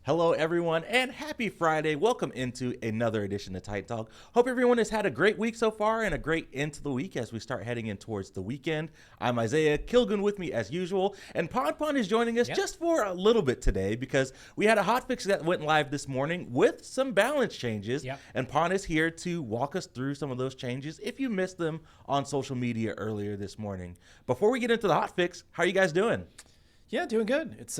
Hello, everyone, and happy Friday. Welcome into another edition of Titan Talk. Hope everyone has had a great week so far and a great end to the week as we start heading in towards the weekend. I'm Isaiah, Kilgun with me as usual, and Pon is joining us just for a little bit today because we had a hotfix that went live this morning with some balance changes, and Pon is here to walk us through some of those changes if you missed them on social media earlier this morning. Before we get into the hotfix, how are you guys doing? Yeah, doing good. It's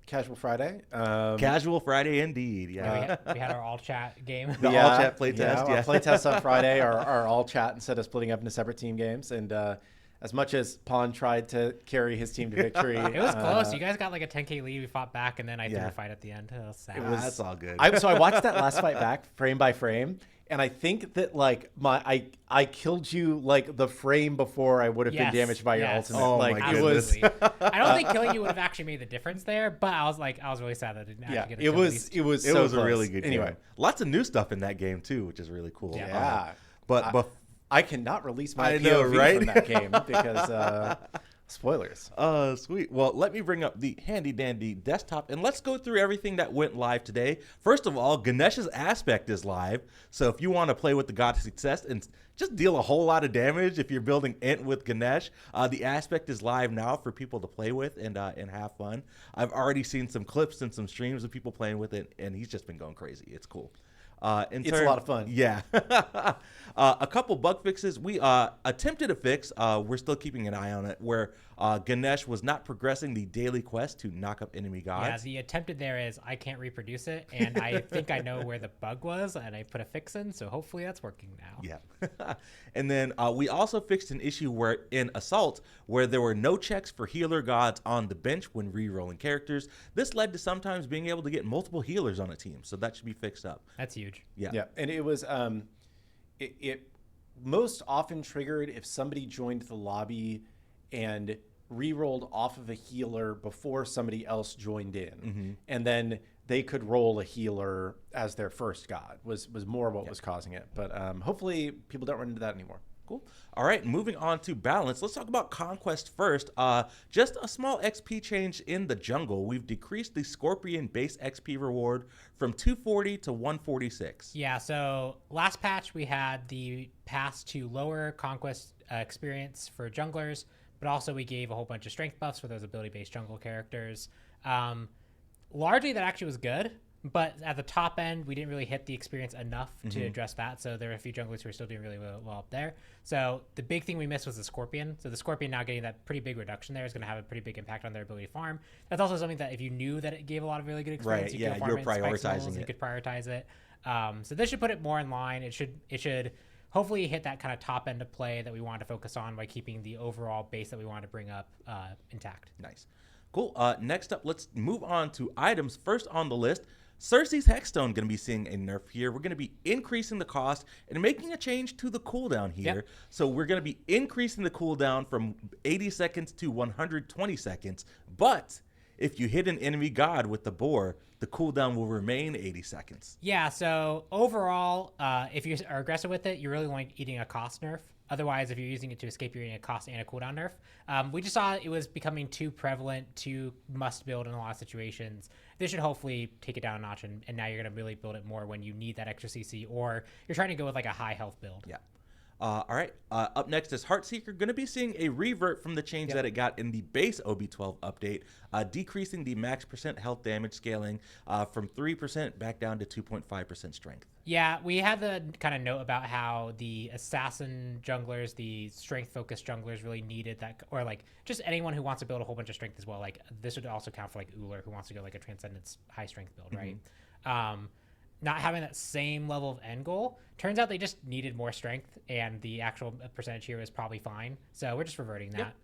Casual Friday. Casual Friday indeed. Yeah, we had our all chat game. The all chat playtest. Yeah, playtest on Friday. Our all chat instead of splitting up into separate team games. And as much as Pon tried to carry his team to victory, it was close. You guys got like a 10K lead. We fought back, and then I threw a fight at the end. It was sad. That's all good. So I watched that last fight back frame by frame. And I think that like I killed you like the frame before I would have been damaged by your ultimate. Oh like my goodness. I don't think killing you would have actually made the difference there, but I was really sad that I didn't actually get a it kill was at it was it so was close. a really good anyway. game. Lots of new stuff in that game too, which is really cool. Yeah. But I cannot release my I know, POV right? from that game because spoilers. Sweet. Well, let me bring up the handy dandy desktop and let's go through everything that went live today. First of all, Ganesh's Aspect is live. So if you want to play with the God of Success and just deal a whole lot of damage if you're building Int with Ganesh, the Aspect is live now for people to play with and have fun. I've already seen some clips and some streams of people playing with it, and he's just been going crazy. It's cool. It's a lot of fun. Yeah. A couple bug fixes. We attempted a fix. We're still keeping an eye on it, where Ganesh was not progressing the daily quest to knock up enemy gods. Yeah, the attempted there is I can't reproduce it, and I think I know where the bug was, and I put a fix in, so hopefully that's working now. Yeah. And then we also fixed an issue where in Assault, where there were no checks for healer gods on the bench when re-rolling characters. This led to sometimes being able to get multiple healers on a team, so that should be fixed up. That's huge. Yeah, and it was it most often triggered if somebody joined the lobby and re-rolled off of a healer before somebody else joined in, and then they could roll a healer as their first god was more what was causing it. But hopefully people don't run into that anymore. Cool. All right, moving on to balance. Let's talk about Conquest first. Just a small XP change in the jungle. We've decreased the Scorpion base XP reward from 240 to 146. Yeah, so last patch we had the pass to lower Conquest experience for junglers, but also we gave a whole bunch of strength buffs for those ability-based jungle characters. Largely that actually was good. But at the top end, we didn't really hit the experience enough to address that. So there were a few junglers who were still doing really well up there. So the big thing we missed was the Scorpion. So the Scorpion now getting that pretty big reduction there is going to have a pretty big impact on their ability to farm. That's also something that if you knew that it gave a lot of really good experience, you could farm you're it in spikes prioritizing levels, it. you could prioritize it. So this should put it more in line. It should hopefully hit that kind of top end of play that we wanted to focus on by keeping the overall base that we wanted to bring up intact. Nice. Cool. Next up, let's move on to items. First on the list, Cersei's Hexstone going to be seeing a nerf here. We're going to be increasing the cost and making a change to the cooldown here. Yep. So we're going to be increasing the cooldown from 80 seconds to 120 seconds. But if you hit an enemy god with the boar, the cooldown will remain 80 seconds. Yeah, so overall, if you are aggressive with it, you're really only eating a cost nerf. Otherwise, if you're using it to escape, you're eating a cost and a cooldown nerf. We just saw it was becoming too prevalent, too must build in a lot of situations. This should hopefully take it down a notch, and now you're going to really build it more when you need that extra CC, or you're trying to go with like a high health build. Yeah. All right. Up next is Heartseeker. Going to be seeing a revert from the change that it got in the base OB12 update, decreasing the max % health damage scaling from 3% back down to 2.5% strength. Yeah, we had the kind of note about how the assassin junglers, the strength-focused junglers really needed that, or like just anyone who wants to build a whole bunch of strength as well. Like this would also count for like Uller, who wants to go like a Transcendence high-strength build, right? Not having that same level of end goal. Turns out they just needed more strength, and the actual percentage here is probably fine. So we're just reverting that. Yep.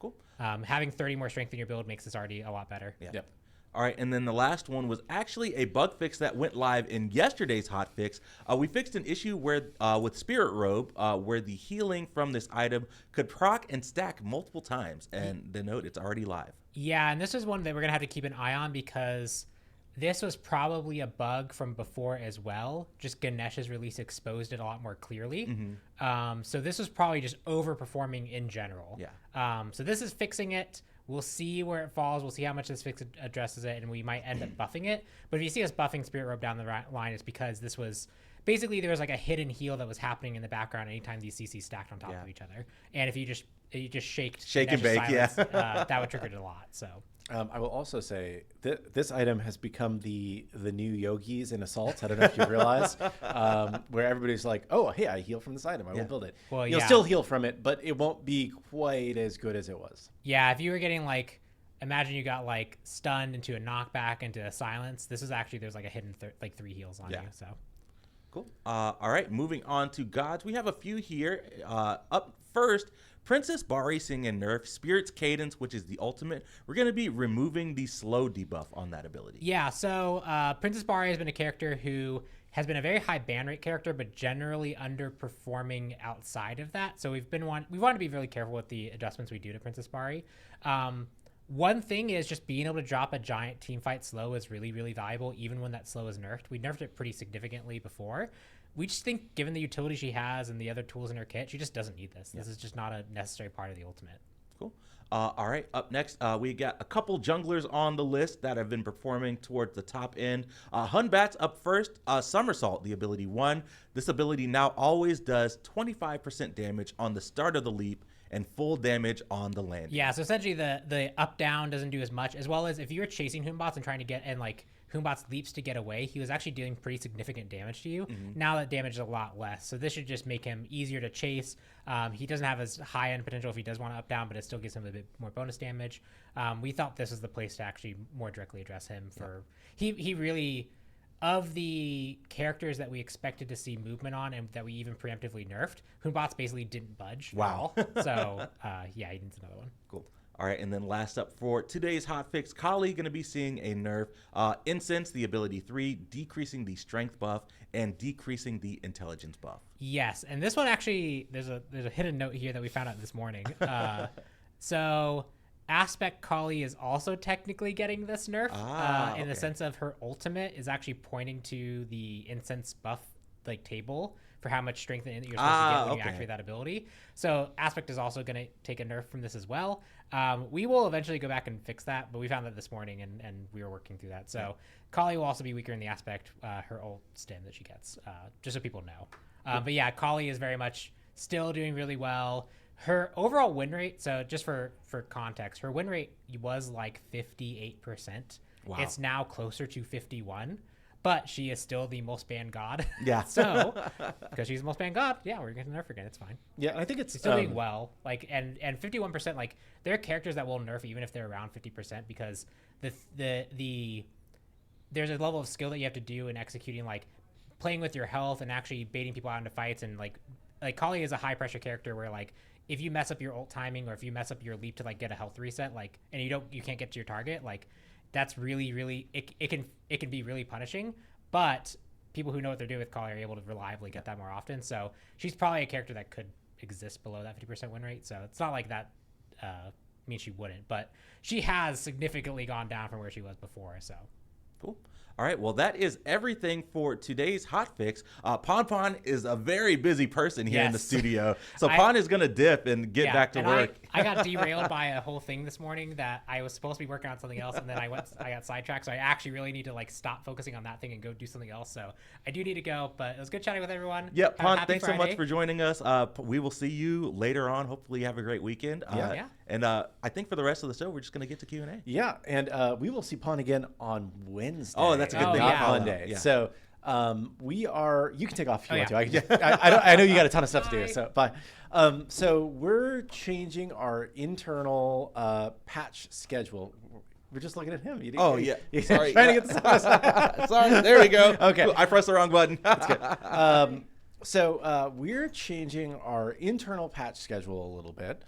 Cool. Having 30 more strength in your build makes this already a lot better. Yeah. Yep. All right, and then the last one was actually a bug fix that went live in yesterday's hotfix. We fixed an issue where with Spirit Robe, where the healing from this item could proc and stack multiple times, and the note, it's already live. Yeah, and this is one that we're going to have to keep an eye on because this was probably a bug from before as well. Just Ganesh's release exposed it a lot more clearly. So this was probably just overperforming in general. Yeah. So this is fixing it. We'll see where it falls. We'll see how much this fix addresses it, and we might end up buffing it. But if you see us buffing Spirit Robe down the line, it's because this was basically there was like a hidden heal that was happening in the background anytime these CCs stacked on top of each other. And if you just shake and bake, silence, that would trigger it a lot. So. I will also say that this item has become the new Yogis in Assault. I don't know if you realize, where everybody's like, "Oh, hey, I heal from this item. I will build it." Well, You'll still heal from it, but it won't be quite as good as it was. Yeah, if you were getting like, imagine you got like stunned into a knockback into a silence. This is actually there's like a hidden 3 heals on you. So cool. All right, moving on to gods. We have a few here. Up first. Princess Bari seeing a nerf, Spirit's Cadence, which is the ultimate. We're going to be removing the slow debuff on that ability. Yeah, so Princess Bari has been a character who has been a very high ban rate character, but generally underperforming outside of that. So we want to be really careful with the adjustments we do to Princess Bari. One thing is just being able to drop a giant team fight slow is really, really valuable, even when that slow is nerfed. We nerfed it pretty significantly before. We just think, given the utility she has and the other tools in her kit, she just doesn't need this. This is just not a necessary part of the ultimate. Cool. All right, up next, we got a couple junglers on the list that have been performing towards the top end. Hunbat's up first. Somersault, the ability 1. This ability now always does 25% damage on the start of the leap and full damage on the land. Yeah, so essentially the up-down doesn't do as much, as well as if you're chasing Hunbats and trying to get, and like Hunbats leaps to get away, he was actually doing pretty significant damage to you. Now that damage is a lot less, so this should just make him easier to chase. He doesn't have as high end potential if he does want to up-down, but it still gives him a bit more bonus damage. We thought this was the place to actually more directly address him. He really, of the characters that we expected to see movement on and that we even preemptively nerfed, Hunbats basically didn't budge. Wow. So yeah, he needs another one. Cool. All right, and then last up for today's hotfix, Kali going to be seeing a nerf. Incense, the ability 3, decreasing the strength buff and decreasing the intelligence buff. Yes, and this one actually, there's a hidden note here that we found out this morning. So Aspect Kali is also technically getting this nerf in the sense of her ultimate is actually pointing to the incense buff like table for how much strength you're supposed to get when you activate that ability. So Aspect is also going to take a nerf from this as well. We will eventually go back and fix that, but we found that this morning and we were working through that. So Kali will also be weaker in the Aspect, her ult stim that she gets, just so people know. But yeah, Kali is very much still doing really well. Her overall win rate, so just for context, her win rate was like 58%. Wow. It's now closer to 51%. But she is still the most banned god. Yeah. So, because she's the most banned god, yeah, we're going to nerf her again. It's fine. Yeah, I think it's She's still doing well. Like, and 51%, like, there are characters that will nerf even if they're around 50% because there's a level of skill that you have to do in executing, like, playing with your health and actually baiting people out into fights. And, like Kali is a high-pressure character where, like, if you mess up your ult timing or if you mess up your leap to, like, get a health reset, like, and you can't get to your target, like, that's really, really, it can be really punishing, but people who know what they're doing with Kali are able to reliably get that more often. So she's probably a character that could exist below that 50% win rate. So it's not like that means she wouldn't, but she has significantly gone down from where she was before. So cool. All right, well, that is everything for today's hotfix. Pon is a very busy person here in the studio. So Pon is going to dip and get back to work. I got derailed by a whole thing this morning that I was supposed to be working on something else, and then I got sidetracked. So I actually really need to like stop focusing on that thing and go do something else. So I do need to go, but it was good chatting with everyone. Yeah, Pon, thanks so much for joining us. We will see you later on. Hopefully you have a great weekend. And I think for the rest of the show, we're just going to get to Q&A. Yeah, and we will see Pon again on Wednesday. Oh, that's a good thing. Not Monday. Yeah. So we are. You can take off if you want to. I know you got a ton of stuff to do. So bye. So we're changing our internal patch schedule. We're just looking at him. Sorry. Trying to get this out. Sorry. There we go. Okay. I pressed the wrong button. That's good. So we're changing our internal patch schedule a little bit.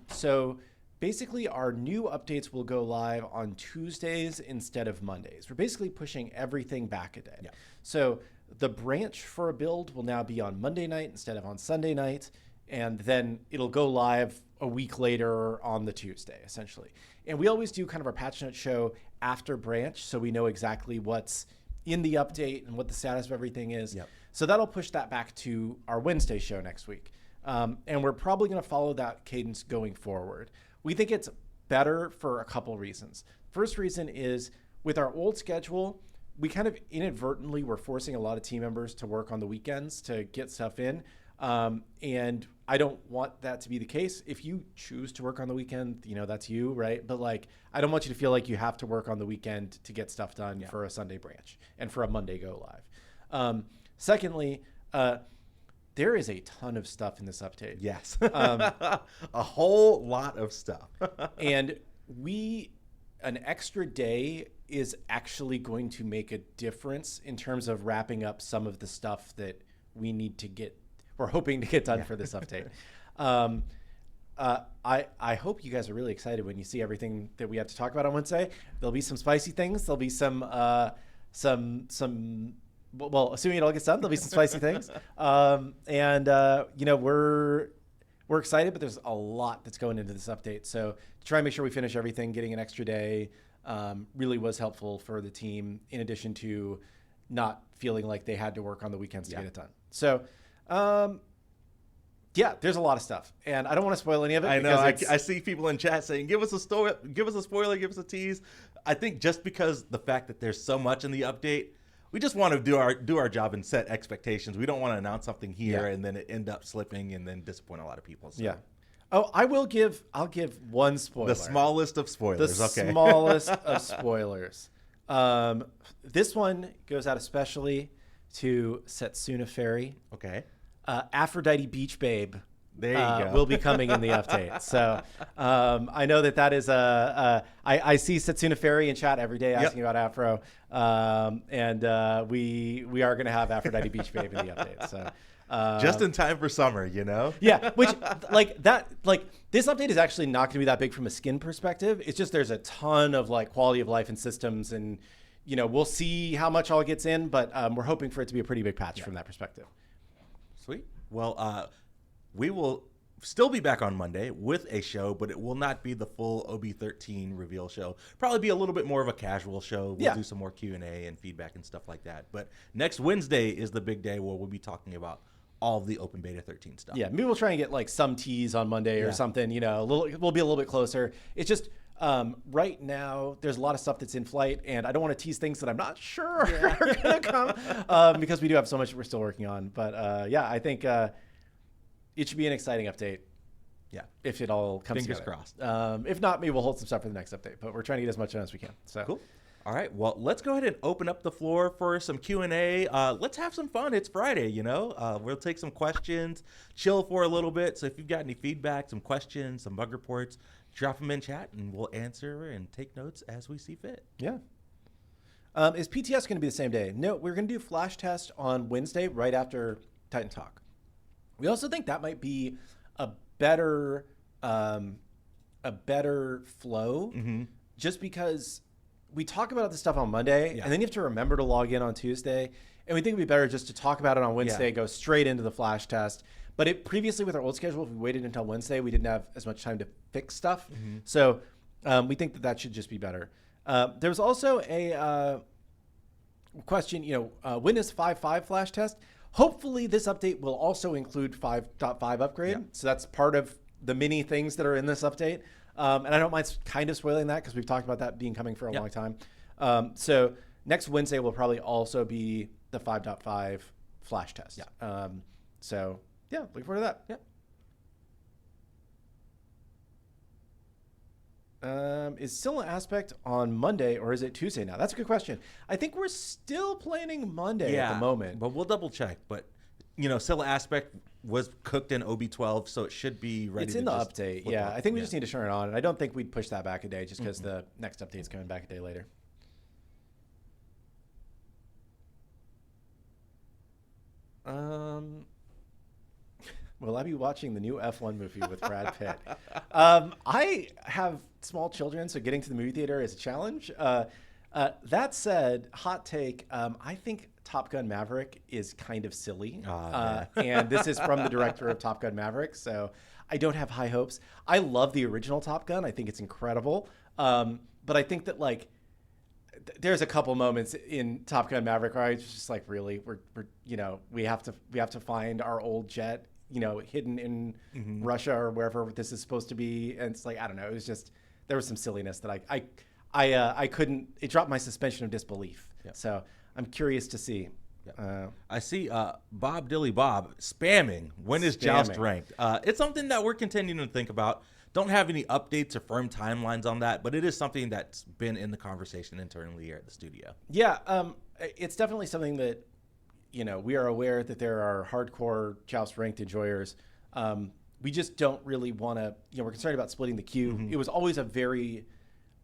So basically, our new updates will go live on Tuesdays instead of Mondays. We're basically pushing everything back a day. Yeah. So the branch for a build will now be on Monday night instead of on Sunday night, and then it'll go live a week later on the Tuesday, essentially. And we always do kind of our patch note show after branch, so we know exactly what's in the update and what the status of everything is. Yep. So that'll push that back to our Wednesday show next week. And we're probably going to follow that cadence going forward. We think it's better for a couple reasons. First reason is with our old schedule, we kind of inadvertently were forcing a lot of team members to work on the weekends to get stuff in. And I don't want that to be the case. If you choose to work on the weekend, that's you, right? But like, I don't want you to feel like you have to work on the weekend to get stuff done for a Sunday branch and for a Monday go live. Secondly, there is a ton of stuff in this update. Yes. A whole lot of stuff. And an extra day is actually going to make a difference in terms of wrapping up some of the stuff that we're hoping to get done for this update. I hope you guys are really excited when you see everything that we have to talk about on Wednesday. There'll be some spicy things. There'll be some well, assuming it all gets done, there'll be some spicy things. We're excited, but there's a lot that's going into this update. So to try and make sure we finish everything, getting an extra day really was helpful for the team, in addition to not feeling like they had to work on the weekends to get it done. So, there's a lot of stuff, and I don't want to spoil any of it. I know. I see people in chat saying, give us a spoiler, give us a tease. I think just because the fact that there's so much in the update, we just want to do our job and set expectations. We don't want to announce something here and then it end up slipping and then disappoint a lot of people. So. Yeah. Oh, I'll give one spoiler. The smallest of spoilers. The smallest of spoilers. This one goes out especially to Setsuna Fairy. Okay. Aphrodite Beach Babe. There you go. Will be coming in the update. So I know that is I see Setsuna Fairy in chat every day asking about Afro. And we are going to have Aphrodite Beach Babe in the update. So just in time for summer, Yeah, which this update is actually not going to be that big from a skin perspective. It's just there's a ton of quality of life and systems, and we'll see how much all gets in, but we're hoping for it to be a pretty big patch from that perspective. Sweet. Well, we will still be back on Monday with a show, but it will not be the full OB13 reveal show. Probably be a little bit more of a casual show. We'll do some more Q&A and feedback and stuff like that. But next Wednesday is the big day where we'll be talking about all of the open beta 13 stuff. Yeah, maybe we'll try and get some tease on Monday or something. We'll be a little bit closer. It's just right now there's a lot of stuff that's in flight, and I don't want to tease things that I'm not sure are going to come because we do have so much we're still working on. But I think it should be an exciting update. Yeah, if it all comes Fingers together. crossed. If not, maybe we'll hold some stuff for the next update. But we're trying to get as much done as we can. So cool. All right. Well, let's go ahead and open up the floor for some Q&A. Let's have some fun. It's Friday, We'll take some questions, chill for a little bit. So if you've got any feedback, some questions, some bug reports, drop them in chat, and we'll answer and take notes as we see fit. Yeah. Is PTS going to be the same day? No, we're going to do Flash Test on Wednesday right after Titan Talk. We also think that might be a better flow, just because we talk about this stuff on Monday, and then you have to remember to log in on Tuesday. And we think it'd be better just to talk about it on Wednesday, go straight into the Flash Test. But previously with our old schedule, if we waited until Wednesday, we didn't have as much time to fix stuff. So we think that should just be better. There was also a question, when is 5.5 Flash Test? Hopefully this update will also include 5.5 upgrade. Yeah. So that's part of the many things that are in this update. And I don't mind kind of spoiling that because we've talked about that being coming for a long time. So next Wednesday will probably also be the 5.5 Flash Test. Yeah. Looking forward to that. Yeah. Is Sila Aspect on Monday or is it Tuesday now? That's a good question. I think we're still planning Monday at the moment. But we'll double check. But, Sila Aspect was cooked in OB12, so it should be ready. It's in the update. Yeah, I think we just need to turn it on. And I don't think we'd push that back a day just because the next update is coming back a day later. Will I be watching the new F1 movie with Brad Pitt? I have small children, so getting to the movie theater is a challenge. That said, hot take, I think Top Gun Maverick is kind of silly. And this is from the director of Top Gun Maverick, so I don't have high hopes. I love the original Top Gun. I think it's incredible. But I think that there's a couple moments in Top Gun Maverick where I was just really, we have to find our old jet, hidden in Russia or wherever this is supposed to be. And it's I don't know. It was just, there was some silliness that I couldn't. It dropped my suspension of disbelief. Yep. So I'm curious to see. I see Bob Dilly Bob spamming. When is Joust Spamming. ranked? It's something that we're continuing to think about. Don't have any updates or firm timelines on that, but it is something that's been in the conversation internally here at the studio. Yeah, it's definitely something that, we are aware that there are hardcore Joust ranked enjoyers. We just don't really want to, we're concerned about splitting the queue. Mm-hmm. It was always a very,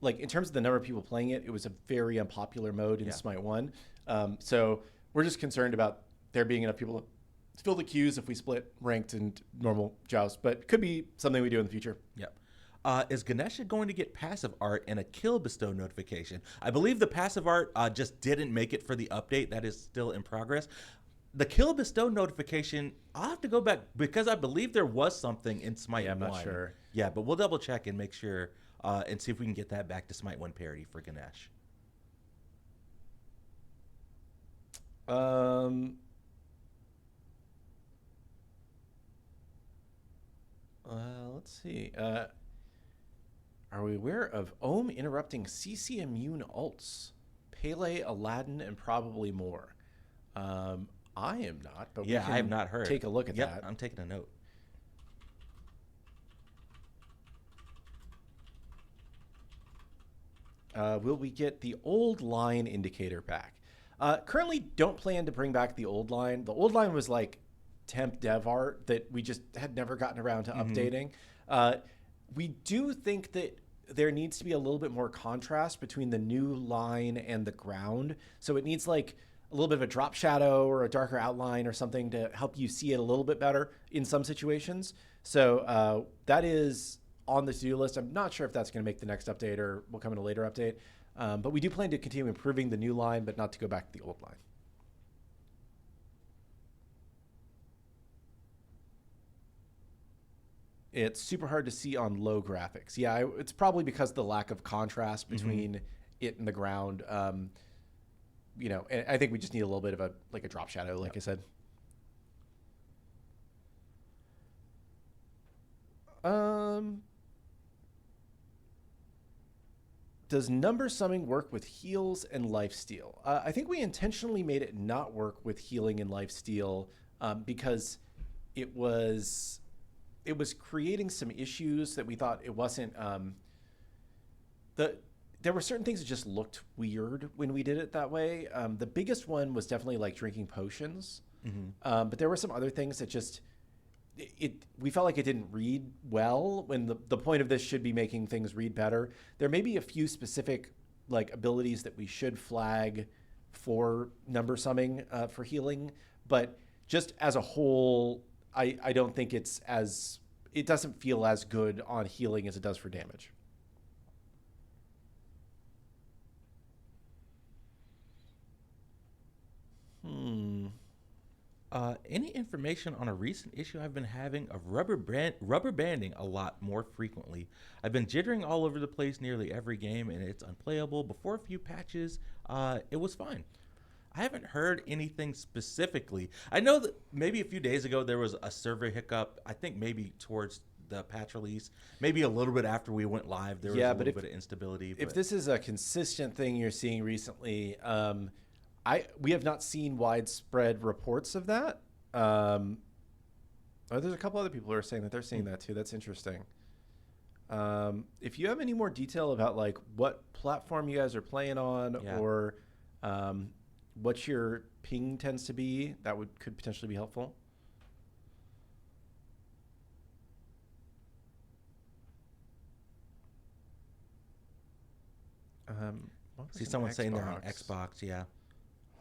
in terms of the number of people playing it, it was a very unpopular mode in Smite 1. So we're just concerned about there being enough people to fill the queues if we split ranked and normal Joust, but could be something we do in the future. Yep. Is Ganesha going to get passive art and a kill bestow notification? I believe the passive art just didn't make it for the update. That is still in progress. The kill bestow notification, I'll have to go back because I believe there was something in Smite 1. I'm not sure. Yeah, but we'll double check and make sure and see if we can get that back to Smite 1 parity for Ganesh. Let's see. Are we aware of Ohm interrupting CC immune ults? Pele, Aladdin, and probably more. I am not, but Yeah, we can I have not heard. take a look at that. I'm taking a note. Will we get the old line indicator back? Currently, don't plan to bring back the old line. The old line was like temp dev art that we just had never gotten around to updating. We do think that there needs to be a little bit more contrast between the new line and the ground. So it needs like a little bit of a drop shadow or a darker outline or something to help you see it a little bit better in some situations. So that is on the to-do list. I'm not sure if that's going to make the next update or will come in a later update. But we do plan to continue improving the new line, but not to go back to the old line. It's super hard to see on low graphics. Yeah, it's probably because of the lack of contrast between it and the ground. And I think we just need a little bit of a drop shadow, like I said. Does number summing work with heals and lifesteal? I think we intentionally made it not work with healing and lifesteal because it was creating some issues that we thought it wasn't. There were certain things that just looked weird when we did it that way. The biggest one was definitely like drinking potions, but there were some other things that just we felt like it didn't read well when the point of this should be making things read better. There may be a few specific abilities that we should flag for number summing for healing, but just as a whole, I don't think it doesn't feel as good on healing as it does for damage. Any information on a recent issue I've been having of rubber banding a lot more frequently? I've been jittering all over the place nearly every game, and it's unplayable. Before a few patches, it was fine. I haven't heard anything specifically. I know that maybe a few days ago there was a server hiccup. I think maybe towards the patch release, maybe a little bit after we went live, there was a little bit of instability. If this is a consistent thing you're seeing recently, we have not seen widespread reports of that. There's a couple other people who are saying that they're seeing that too. That's interesting. If you have any more detail about what platform you guys are playing on, or what your ping tends to be, that could potentially be helpful. See someone saying they're on Xbox, yeah.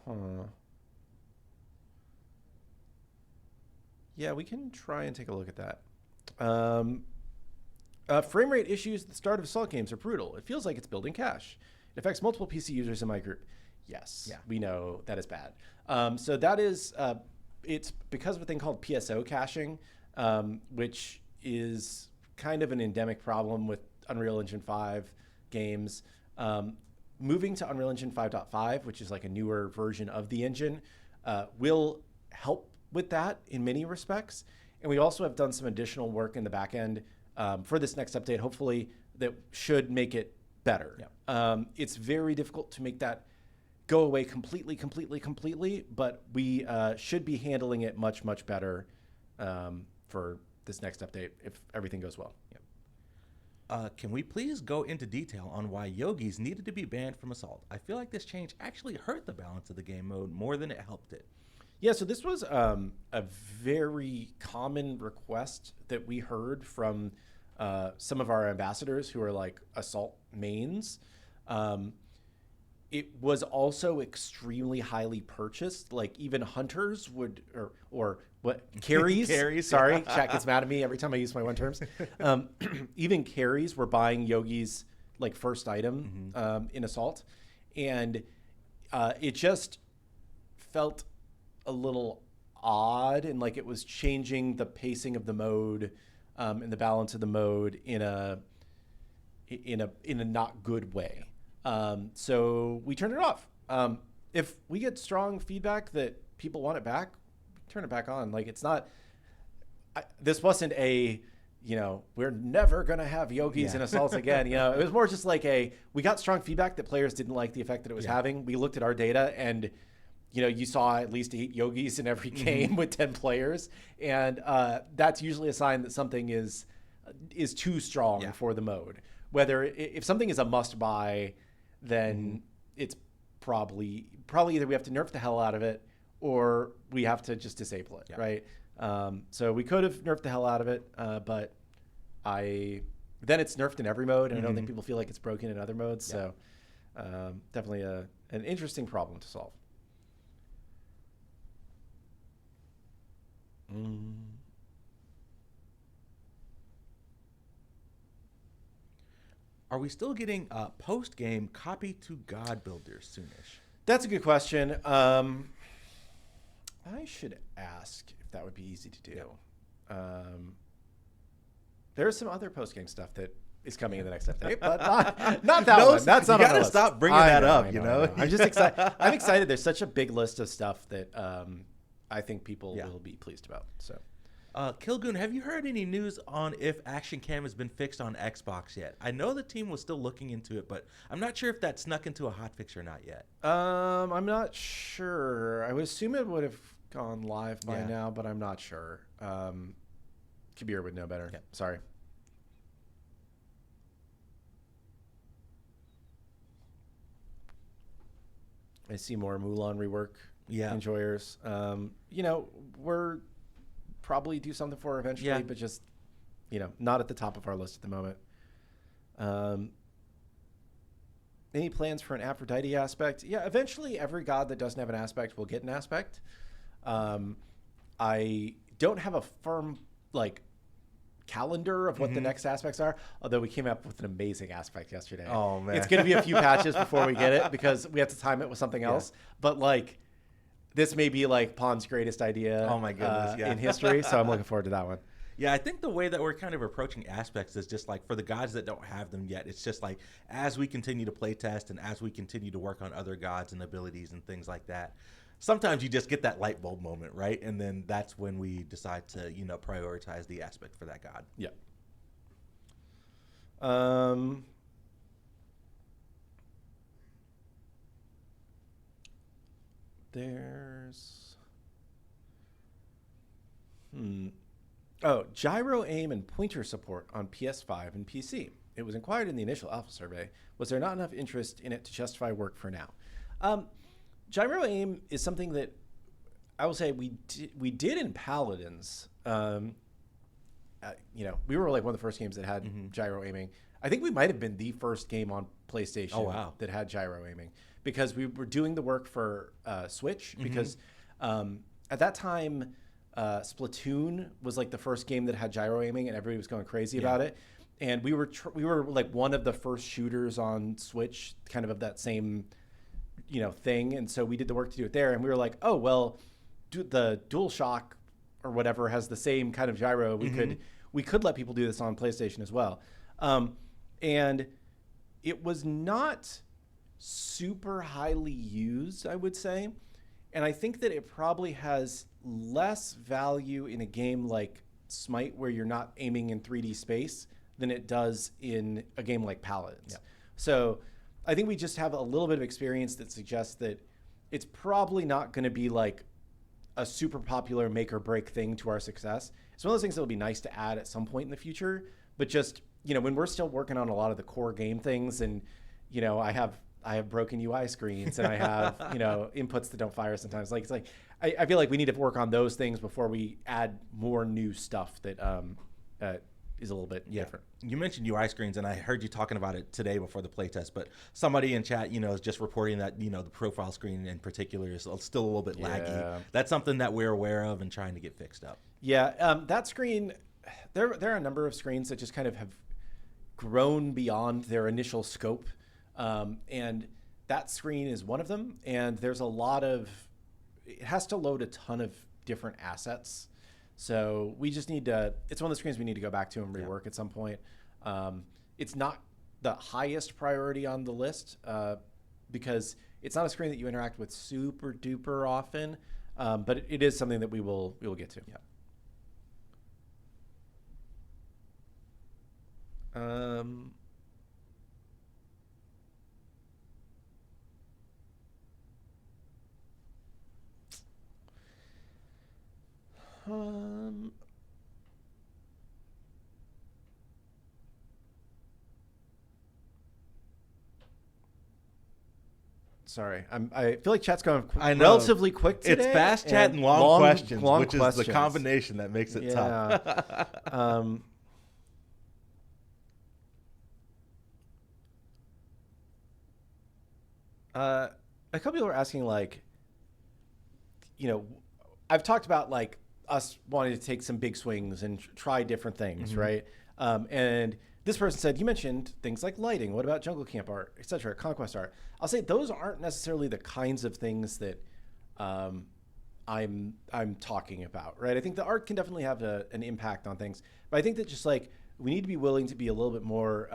Huh. Yeah, we can try and take a look at that. Frame rate issues at the start of Assault games are brutal. It feels like it's building cache. It affects multiple PC users in my group. Yes, we know that is bad. So that is, it's because of a thing called PSO caching, which is kind of an endemic problem with Unreal Engine 5 games. Moving to Unreal Engine 5.5, which is a newer version of the engine, will help with that in many respects. And we also have done some additional work in the back end for this next update. Hopefully that should make it better. It's very difficult to make that go away completely, but we should be handling it much, much better for this next update if everything goes well. Can we please go into detail on why Yogis needed to be banned from Assault? I feel like this change actually hurt the balance of the game mode more than it helped it. Yeah, so this was a very common request that we heard from some of our ambassadors who are like Assault mains. It was also extremely highly purchased. Like even hunters would, or what, carries? Carries, sorry, chat gets mad at me every time I use my one terms. Even carries were buying Yogi's like first item in Assault. And it just felt a little odd, and like it was changing the pacing of the mode and the balance of the mode in a not good way. So we turned it off. If we get strong feedback that people want it back, turn it back on. Like it's not, this wasn't a, we're never going to have Yogis in Assaults again. It was more just like we got strong feedback that players didn't like the effect that it was having. We looked at our data and, you saw at least 8 Yogis in every game with 10 players. And that's usually a sign that something is too strong for the mode. Whether if something is a must buy, then it's probably either we have to nerf the hell out of it or we have to just disable it, right? So we could have nerfed the hell out of it, but then it's nerfed in every mode, and I don't think people feel like it's broken in other modes. So definitely an interesting problem to solve. Are we still getting post-game copy to God builders soonish? That's a good question. I should ask if that would be easy to do. There's some other post-game stuff that is coming in the next update, but not that one. That's not you on the gotta list. stop bringing that up. I'm just excited. I'm excited. There's such a big list of stuff that I think people will be pleased about. So. Kilgoon, have you heard any news on if Action Cam has been fixed on Xbox yet? I know the team was still looking into it, but I'm not sure if that snuck into a hotfix or not yet. I'm not sure. I would assume it would have gone live by now, but I'm not sure. Kabir would know better. Yeah. Sorry. I see more Mulan rework enjoyers. We're probably do something for her eventually, but just, not at the top of our list at the moment. Any plans for an Aphrodite aspect? Yeah, eventually every god that doesn't have an aspect will get an aspect. I don't have a firm, calendar of what the next aspects are, although we came up with an amazing aspect yesterday. Oh, man. It's going to be a few patches before we get it because we have to time it with something else. But, this may be Pon's greatest idea oh my goodness, in history, so I'm looking forward to that one. Yeah, I think the way that we're kind of approaching aspects is just for the gods that don't have them yet, it's just as we continue to play test and as we continue to work on other gods and abilities and things like that, sometimes you just get that light bulb moment, right? And then that's when we decide to, prioritize the aspect for that god. Yeah. There's... Oh, Gyro Aim and pointer support on PS5 and PC. It was inquired in the initial alpha survey. Was there not enough interest in it to justify work for now? Gyro Aim is something that I will say we did in Paladins. We were one of the first games that had gyro aiming. I think we might have been the first game on PlayStation that had gyro aiming because we were doing the work for Switch because at that time, Splatoon was the first game that had gyro aiming and everybody was going crazy about it. And we were one of the first shooters on Switch, kind of that same, thing. And so we did the work to do it there. And we were like, oh, well, the DualShock or whatever has the same kind of gyro. We could let people do this on PlayStation as well. And it was not super highly used, I would say. And I think that it probably has less value in a game like SMITE where you're not aiming in 3D space than it does in a game like Paladins. Yep. So I think we just have a little bit of experience that suggests that it's probably not going to be like a super popular make or break thing to our success. It's one of those things that will be nice to add at some point in the future, but just, when we're still working on a lot of the core game things, and, I have broken UI screens, and I have, inputs that don't fire sometimes. Like, it's like, I feel like we need to work on those things before we add more new stuff that is a little bit different. You mentioned UI screens, and I heard you talking about it today before the playtest, but somebody in chat, is just reporting that, the profile screen in particular is still a little bit laggy. That's something that we're aware of and trying to get fixed up. Yeah, that screen, there are a number of screens that just kind of have grown beyond their initial scope. And that screen is one of them. And there's it has to load a ton of different assets. So we just need to, it's one of the screens we need to go back to and rework at some point. It's not the highest priority on the list because it's not a screen that you interact with super duper often, but it is something that we will get to. Yeah. Sorry, I feel like chat's going I know. relatively quick today. It's fast chat and long questions, which is the combination that makes it tough. A couple people are asking, like, I've talked about like us wanting to take some big swings and try different things, right? And this person said, you mentioned things like lighting. What about jungle camp art, etc., conquest art? I'll say those aren't necessarily the kinds of things that I'm talking about, right? I think the art can definitely have an impact on things, but I think that just like we need to be willing to be a little bit more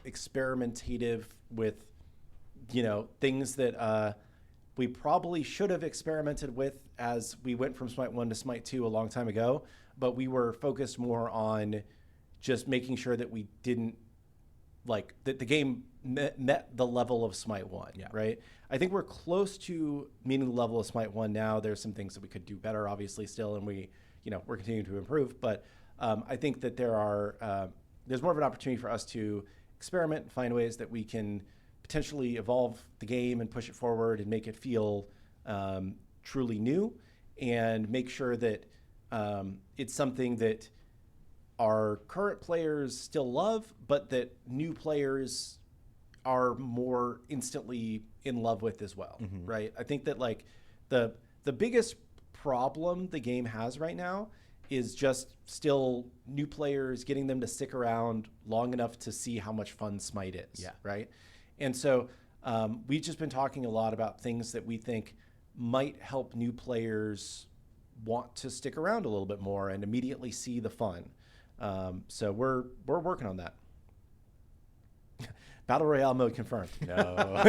experimentative with, things that we probably should have experimented with as we went from SMITE 1 to SMITE 2 a long time ago, but we were focused more on just making sure that we didn't, like, that the game met the level of SMITE 1, right? I think we're close to meeting the level of SMITE 1 now. There's some things that we could do better, obviously, still, and we're continuing to improve, but I think that there's more of an opportunity for us to experiment and find ways that we can potentially evolve the game and push it forward and make it feel truly new, and make sure that it's something that our current players still love, but that new players are more instantly in love with as well, right? I think that like the biggest problem the game has right now is just still new players, getting them to stick around long enough to see how much fun SMITE is, right? And so we've just been talking a lot about things that we think might help new players want to stick around a little bit more and immediately see the fun. So we're working on that. Battle Royale mode confirmed. No.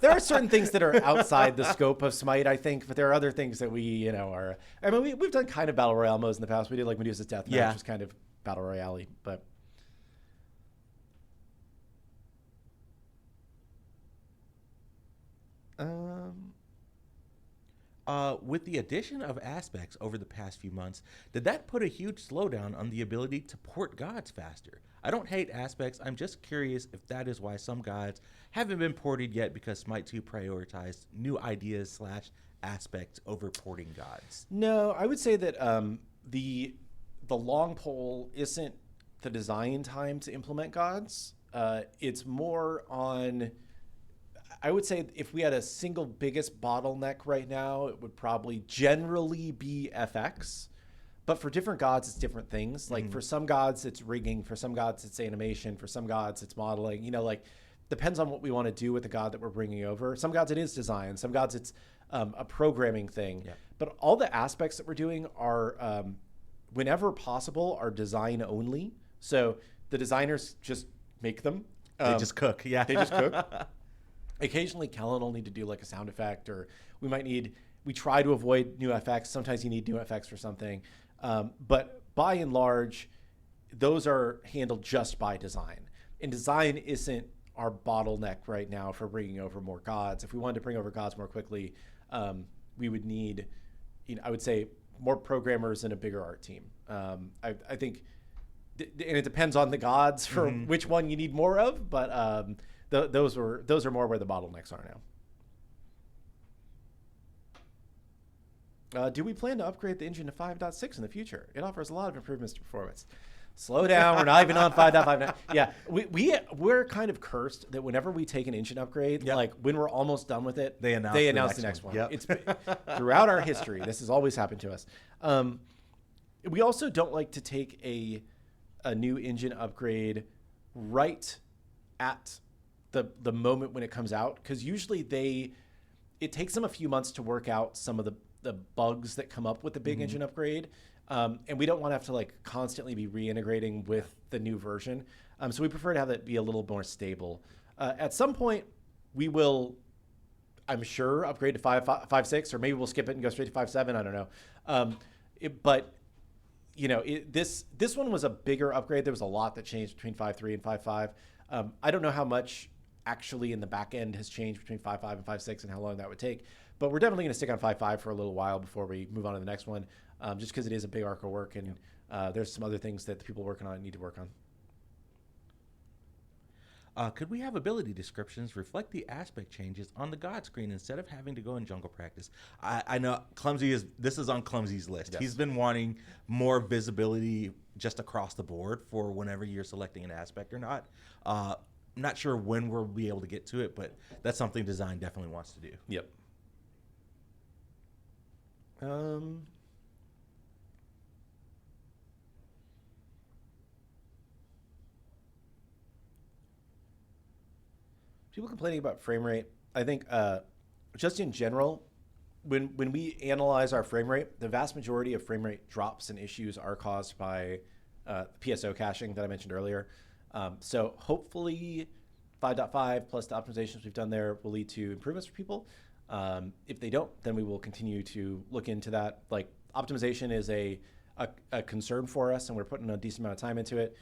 There are certain things that are outside the scope of SMITE, I think, but there are other things that we, are. I mean, we've done kind of Battle Royale modes in the past. We did like Medusa's Deathmatch, which was kind of Battle Royale-y, but. With the addition of aspects over the past few months, did that put a huge slowdown on the ability to port gods faster? I don't hate aspects. I'm just curious if that is why some gods haven't been ported yet, because SMITE 2 prioritized new ideas / aspects over porting gods. No, I would say that the long pole isn't the design time to implement gods. It's more on, I would say if we had a single biggest bottleneck right now, it would probably generally be FX. But for different gods, it's different things. Like for some gods, it's rigging. For some gods, it's animation. For some gods, it's modeling. Depends on what we want to do with the god that we're bringing over. Some gods, it is design. Some gods, it's a programming thing. Yeah. But all the aspects that we're doing are, whenever possible, are design only. So the designers just make them. They just cook. Yeah. They just cook. Occasionally, Kellen will need to do like a sound effect, or we try to avoid new FX. Sometimes you need new FX for something. But by and large, those are handled just by design. And design isn't our bottleneck right now for bringing over more gods. If we wanted to bring over gods more quickly, we would need, I would say, more programmers and a bigger art team. I think, and it depends on the gods for which one you need more of, but those are more where the bottlenecks are now. Do we plan to upgrade the engine to 5.6 in the future? It offers a lot of improvements to performance. Slow down. We're not even on 5.5 now. Yeah, we're kind of cursed that whenever we take an engine upgrade, like when we're almost done with it, they announce the next one. Yep. It's throughout our history, this has always happened to us. We also don't like to take a new engine upgrade right at the moment when it comes out, because usually it takes them a few months to work out some of the bugs that come up with the big engine upgrade. And we don't want to have to like constantly be reintegrating with the new version. So we prefer to have it be a little more stable. At some point we will, I'm sure, upgrade to 5.6, or maybe we'll skip it and go straight to 5.7. I don't know. But this one was a bigger upgrade. There was a lot that changed between 5.3 and 5.5. I don't know how much actually in the back end has changed between 5.5 and 5.6 and how long that would take. But we're definitely going to stick on 5.5 for a little while before we move on to the next one, just because it is a big arc of work, and there's some other things that the people working on it need to work on. Could we have ability descriptions reflect the aspect changes on the God screen instead of having to go in jungle practice? I know this is on Clumsy's list. Yes. He's been wanting more visibility just across the board for whenever you're selecting an aspect or not. I'm not sure when we'll be able to get to it, but that's something design definitely wants to do. Yep. People complaining about frame rate. I think just in general, when we analyze our frame rate, the vast majority of frame rate drops and issues are caused by PSO caching that I mentioned earlier. So hopefully 5.5 plus the optimizations we've done there will lead to improvements for people. If they don't, then we will continue to look into that. Like, optimization is a concern for us, and we're putting a decent amount of time into it.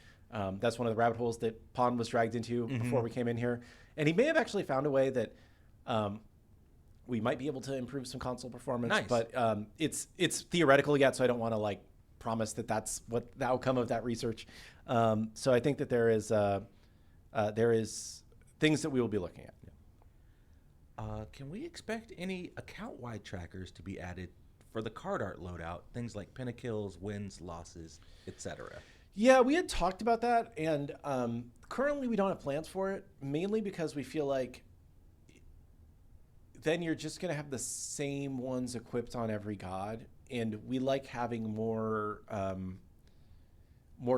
That's one of the rabbit holes that Pond was dragged into before we came in here. And he may have actually found a way that we might be able to improve some console performance. Nice. But it's theoretical yet, so I don't want to like promise that that's what the outcome of that research. So I think that there is things that we will be looking at. Can we expect any account-wide trackers to be added for the card art loadout? Things like pentakills, wins, losses, etc. Yeah, we had talked about that, and currently we don't have plans for it, mainly because we feel like then you're just going to have the same ones equipped on every god, and we like having more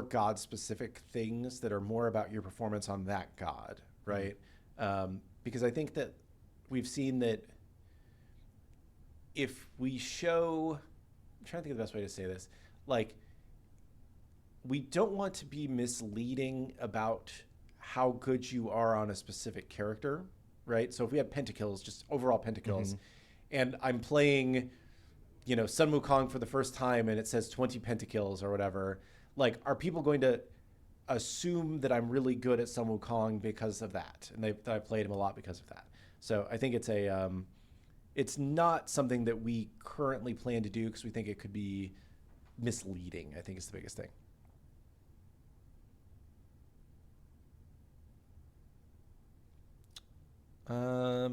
god-specific things that are more about your performance on that god, right? Because I think that we've seen that if we show, I'm trying to think of the best way to say this, like, we don't want to be misleading about how good you are on a specific character, right? So if we have pentakills, just overall pentakills, and I'm playing, Sun Wukong for the first time and it says 20 pentakills or whatever, like, are people going to assume that I'm really good at Sun Wukong because of that, and that I played him a lot because of that? So I think it's not something that we currently plan to do because we think it could be misleading, I think is the biggest thing. Are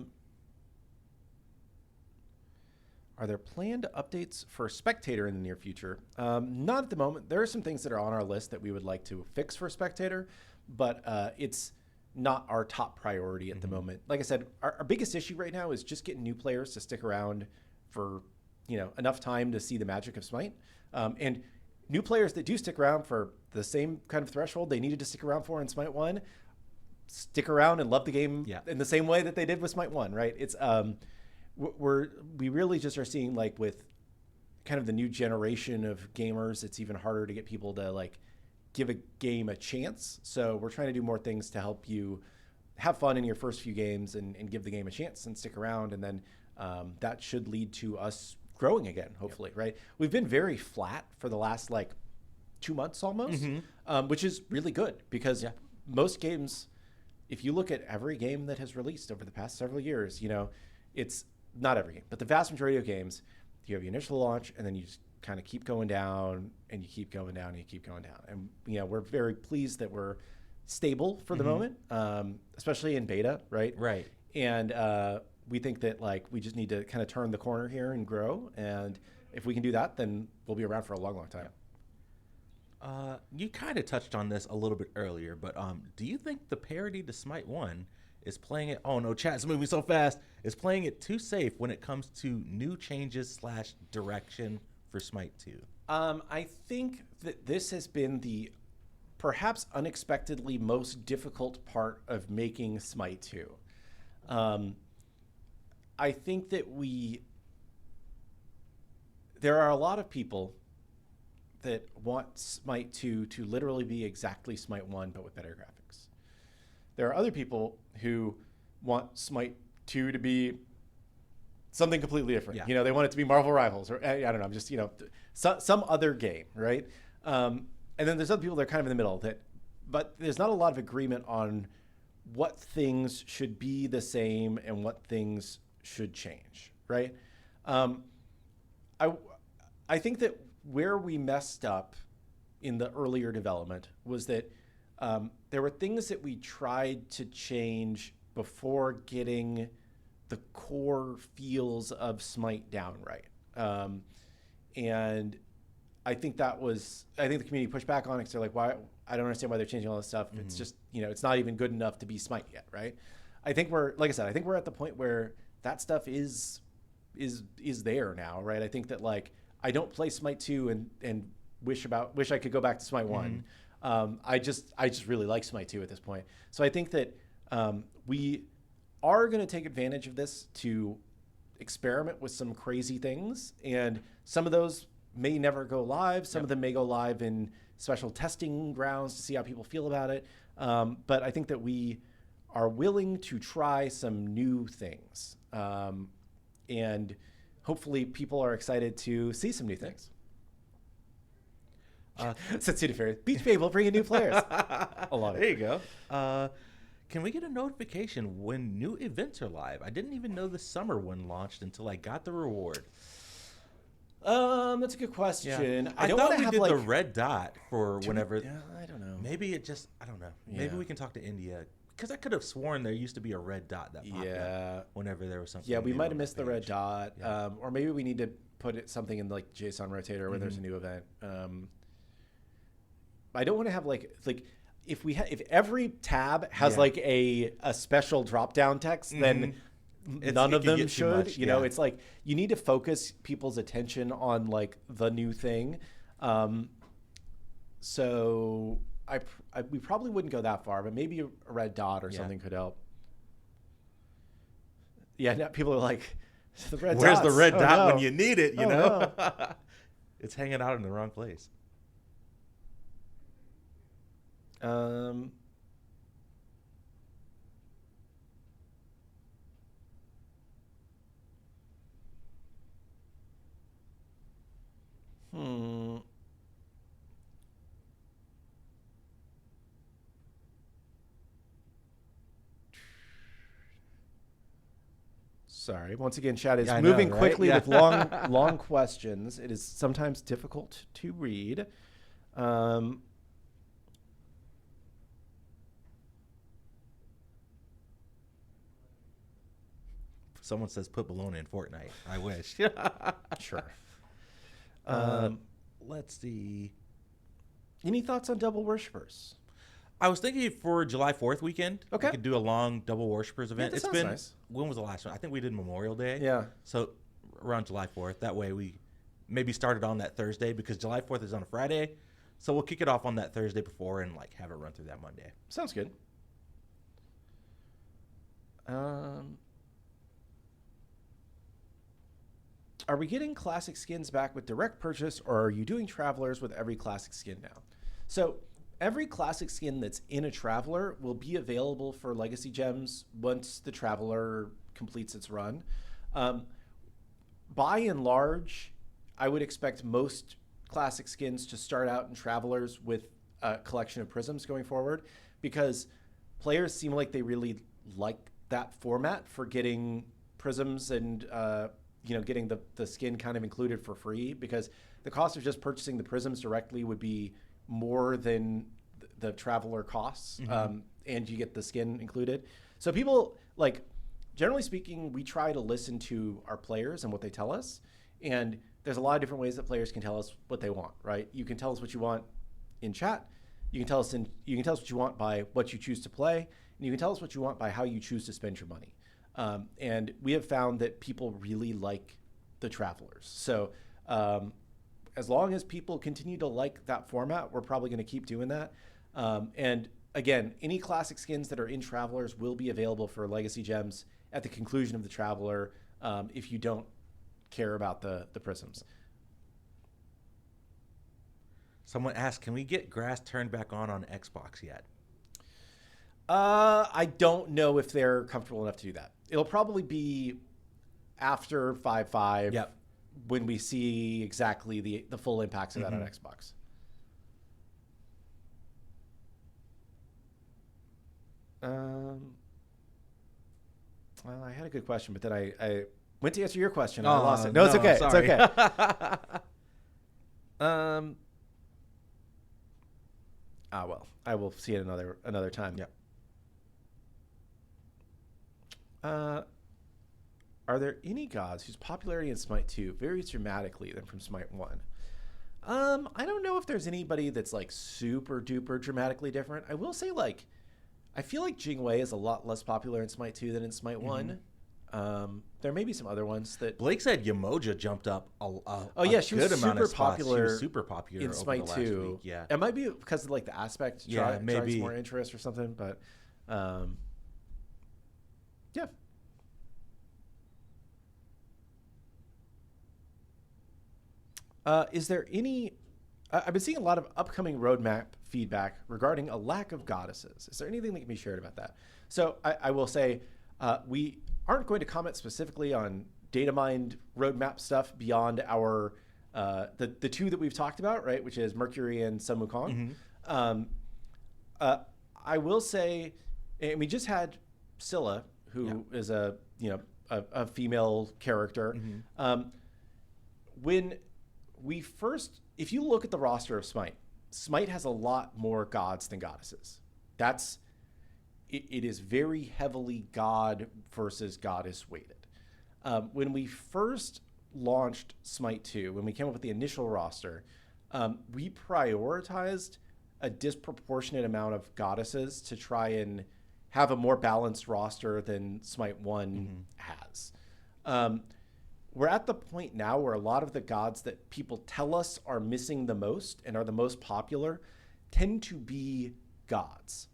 there planned updates for Spectator in the near future? Not at the moment. There are some things that are on our list that we would like to fix for Spectator, but it's not our top priority at the moment. Like I said, our biggest issue right now is just getting new players to stick around for enough time to see the magic of Smite. And new players that do stick around for the same kind of threshold they needed to stick around for in Smite 1, stick around and love the game in the same way that they did with Smite 1, right? It's we really just are seeing, like, with kind of the new generation of gamers, it's even harder to get people to like give a game a chance. So we're trying to do more things to help you have fun in your first few games and give the game a chance and stick around. And then that should lead to us growing again, hopefully, right? We've been very flat for the last like 2 months almost, which is really good because most games, if you look at every game that has released over the past several years, you know, it's not every game, but the vast majority of games, you have your initial launch and then you just kind of keep going down and you keep going down and you keep going down. And, you know, we're very pleased that we're stable for the moment, especially in beta, right? Right. And we think that like we just need to kind of turn the corner here and grow. And if we can do that, then we'll be around for a long, long time. You kind of touched on this a little bit earlier, but do you think the parody to Smite 1 is playing it? Oh no, chat's moving so fast. Is playing it too safe when it comes to new changes / direction for Smite 2? I think that this has been the perhaps unexpectedly most difficult part of making Smite 2. I think that there are a lot of people that want Smite 2 to literally be exactly Smite 1, but with better graphics. There are other people who want Smite 2 to be something completely different. Yeah. You know, they want it to be Marvel Rivals, or I don't know, just, you know, some other game, right? And then there's other people that are kind of in the middle but there's not a lot of agreement on what things should be the same and what things should change, right? I think that where we messed up in the earlier development was that there were things that we tried to change before getting the core feels of Smite down right. And I think the community pushed back on it because they're like, why? I don't understand why they're changing all this stuff. It's just, you know, it's not even good enough to be Smite yet, right? I think we're at the point where that stuff is there now, right? I think that like I don't play Smite 2 and wish I could go back to Smite 1. I just really like Smite 2 at this point. So I think that we are going to take advantage of this to experiment with some crazy things, and some of those may never go live. Some of them may go live in special testing grounds to see how people feel about it. But I think that we are willing to try some new things. And hopefully people are excited to see some new things. Satsuna Fairy. Beach Babel bringing new players. A lot of There you go. Can we get a notification when new events are live? I didn't even know the summer one launched until I got the reward. That's a good question. Yeah. I don't thought want we to have did like the red dot for whenever. Yeah, I don't know. Maybe it just, I don't know. Maybe Yeah. we can talk to India. Because I could have sworn there used to be a red dot that popped up whenever there was something. Yeah, we new might on have missed that the red page. dot. Yeah. Or maybe we need to put something in like JSON Rotator where there's a new event. I don't want to have like if every tab has like a special drop down text, then none of them should. You know, it's like you need to focus people's attention on like the new thing. So we probably wouldn't go that far, but maybe a red dot or something could help. Yeah, now people are like, Where's the red dot when you need it? You know, no. It's hanging out in the wrong place. Sorry. Once again, chat is Yeah, I know, moving right? quickly Yeah. with long questions. It is sometimes difficult to read. Someone says put Bologna in Fortnite. I wish. Sure. Let's see. Any thoughts on Double Worshippers? I was thinking for July 4th weekend, Okay. we could do a long Double Worshippers event. that It's sounds been, nice. when was the last one? I think we did Memorial Day. Yeah. So around July 4th. That way we maybe started on that Thursday because July 4th is on a Friday. So we'll kick it off on that Thursday before and like have it run through that Monday. Sounds good. Are we getting classic skins back with direct purchase, or are you doing Travelers with every classic skin now? So every classic skin that's in a Traveler will be available for Legacy Gems once the Traveler completes its run. By and large, I would expect most classic skins to start out in Travelers with a collection of prisms going forward, because players seem like they really like that format for getting prisms and getting the skin kind of included for free, because the cost of just purchasing the prisms directly would be more than the Traveler costs, and you get the skin included. So people, like, generally speaking, we try to listen to our players and what they tell us, and there's a lot of different ways that players can tell us what they want, right? You can tell us what you want in chat. You can tell us what you want by what you choose to play, and you can tell us what you want by how you choose to spend your money. And we have found that people really like the Travelers. So as long as people continue to like that format, we're probably going to keep doing that. And again, any classic skins that are in Travelers will be available for Legacy Gems at the conclusion of the Traveler, if you don't care about the prisms. Someone asked, can we get grass turned back on Xbox yet? I don't know if they're comfortable enough to do that. It'll probably be after 5.5 Yep. when we see exactly the full impacts of that on Xbox. Well, I had a good question, but then I went to answer your question. And I lost it. No, it's okay. Sorry. It's okay. Well, I will see it another time. Yep. Are there any gods whose popularity in Smite 2 varies dramatically than from Smite 1? I don't know if there's anybody that's like super duper dramatically different. I will say, like, I feel like Jingwei is a lot less popular in Smite 2 than in Smite 1. There may be some other ones that... Blake said Yamoja jumped up she was super popular. She was super popular in over Smite the last 2. week. Yeah, it might be because of like the aspect drives more interest or something. But yeah. Is there any... I've been seeing a lot of upcoming roadmap feedback regarding a lack of goddesses. Is there anything that can be shared about that? So I will say we aren't going to comment specifically on data mined roadmap stuff beyond our the two that we've talked about, right? Which is Mercury and Sun Wukong. I will say, and we just had Sila, who is a female character. When we first, if you look at the roster of Smite has a lot more gods than goddesses. It is very heavily god versus goddess weighted. When we first launched Smite 2, when we came up with the initial roster, we prioritized a disproportionate amount of goddesses to try and have a more balanced roster than Smite 1 has. We're at the point now where a lot of the gods that people tell us are missing the most and are the most popular tend to be gods.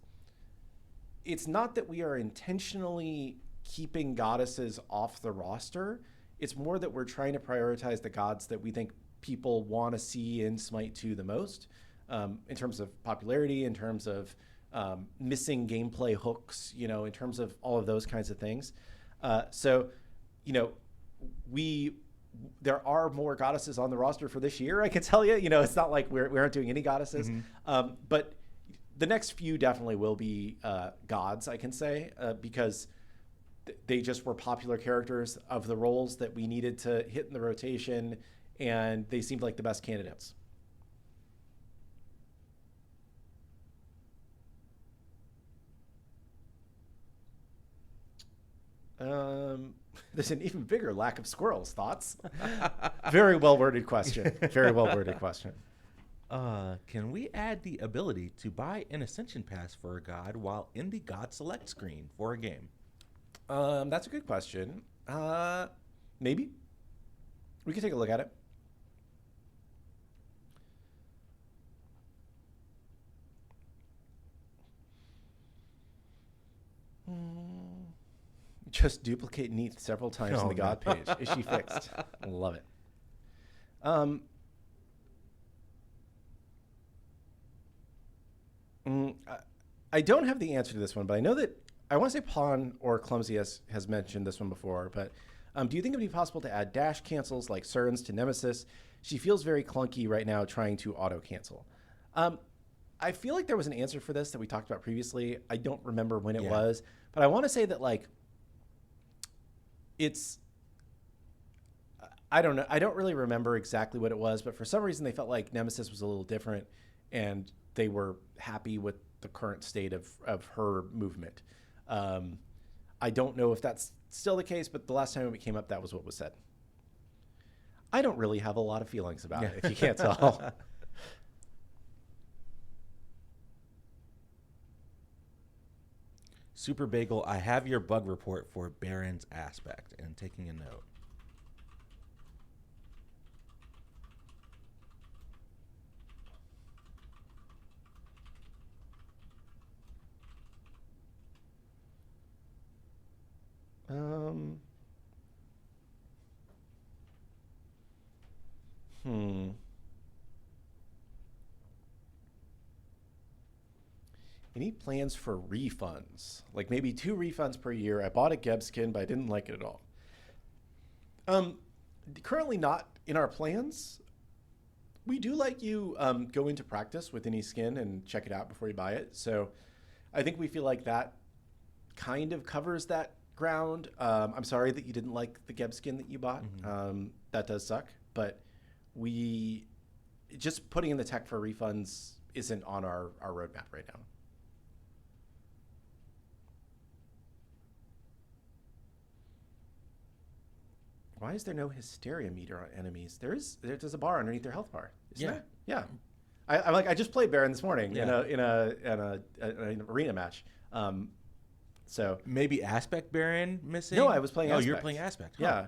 It's not that we are intentionally keeping goddesses off the roster. It's more that we're trying to prioritize the gods that we think people want to see in Smite 2 the most, in terms of popularity, in terms of missing gameplay hooks, in terms of all of those kinds of things. There are more goddesses on the roster for this year, I can tell you. It's not like we aren't doing any goddesses. But the next few definitely will be gods, I can say, because they just were popular characters of the roles that we needed to hit in the rotation, and they seemed like the best candidates. There's an even bigger lack of squirrels. Thoughts? Very well worded question. Very well worded question. Can we add the ability to buy an Ascension Pass for a god while in the God Select screen for a game? That's a good question. Maybe. We can take a look at it. Just duplicate Neath several times on the God page. Is she fixed? I love it. I don't have the answer to this one, but I know that I want to say Pawn or Clumsy has mentioned this one before, but Do you think it would be possible to add dash cancels like Cern's to Nemesis? She feels very clunky right now trying to auto cancel. I feel like there was an answer for this that we talked about previously. I don't remember when it was, but I want to say that like I don't know. I don't really remember exactly what it was, but for some reason they felt like Nemesis was a little different and they were happy with the current state of her movement. I don't know if that's still the case, but the last time it came up, that was what was said. I don't really have a lot of feelings about it, if you can't tell. Super Bagel, I have your bug report for Baron's Aspect and taking a note. Any plans for refunds? Like maybe 2 refunds per year. I bought a Geb skin, but I didn't like it at all. Currently not in our plans. We do like you go into practice with any skin and check it out before you buy it. So I think we feel like that kind of covers that ground. I'm sorry that you didn't like the Geb skin that you bought. That does suck, but we just putting in the tech for refunds isn't on our roadmap right now. Why is there no hysteria meter on enemies? There's a bar underneath their health bar. Isn't there? Yeah. I just played Baron this morning in an arena match. So maybe Aspect Baron missing? No, I was playing Aspect. Oh, you're playing Aspect. Huh. Yeah.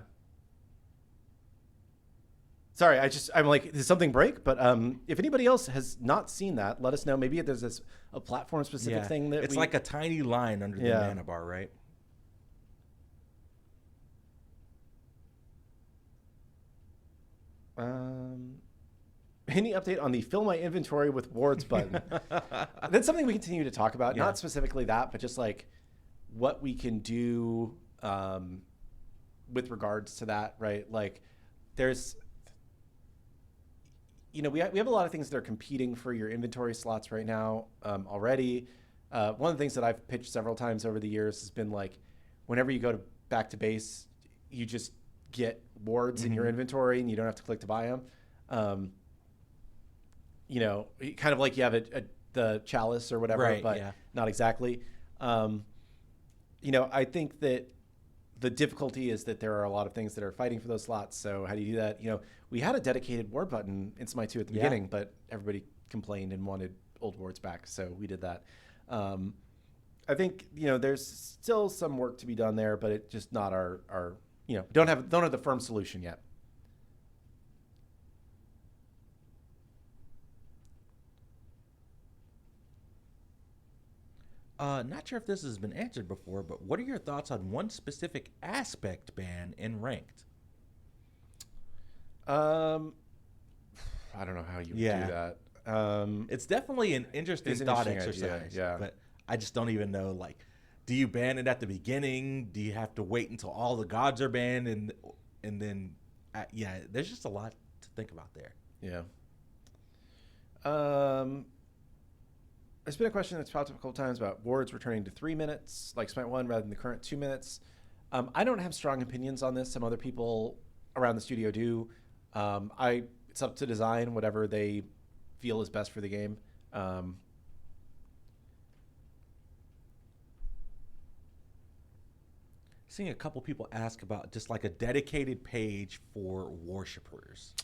Sorry, I'm like, did something break? But if anybody else has not seen that, let us know. Maybe there's a platform specific thing that it's like a tiny line under the mana bar, right? Any update on the fill my inventory with wards button? That's something we continue to talk about. Not specifically that, but just like what we can do with regards to that, right? Like there's, we have a lot of things that are competing for your inventory slots right now already. One of the things that I've pitched several times over the years has been like, whenever you go back to base, you just get wards in your inventory and you don't have to click to buy them. Kind of like you have the chalice or whatever, but not exactly. I think that the difficulty is that there are a lot of things that are fighting for those slots. So how do you do that? We had a dedicated ward button in SMITE 2 at the beginning, but everybody complained and wanted old wards back. So we did that. I think, there's still some work to be done there, but it's just not our don't have the firm solution yet. Not sure if this has been answered before, but what are your thoughts on one specific aspect ban in ranked? I don't know how you would do that. It's definitely an interesting thought exercise. Idea, but I just don't even know, like, do you ban it at the beginning? Do you have to wait until all the gods are banned? And then, there's just a lot to think about there. Yeah. There's been a question that's popped up a couple times about wards returning to 3 minutes, like SMITE 1, rather than the current 2 minutes. I don't have strong opinions on this. Some other people around the studio do. It's up to design, whatever they feel is best for the game. Seeing a couple people ask about just like a dedicated page for worshippers.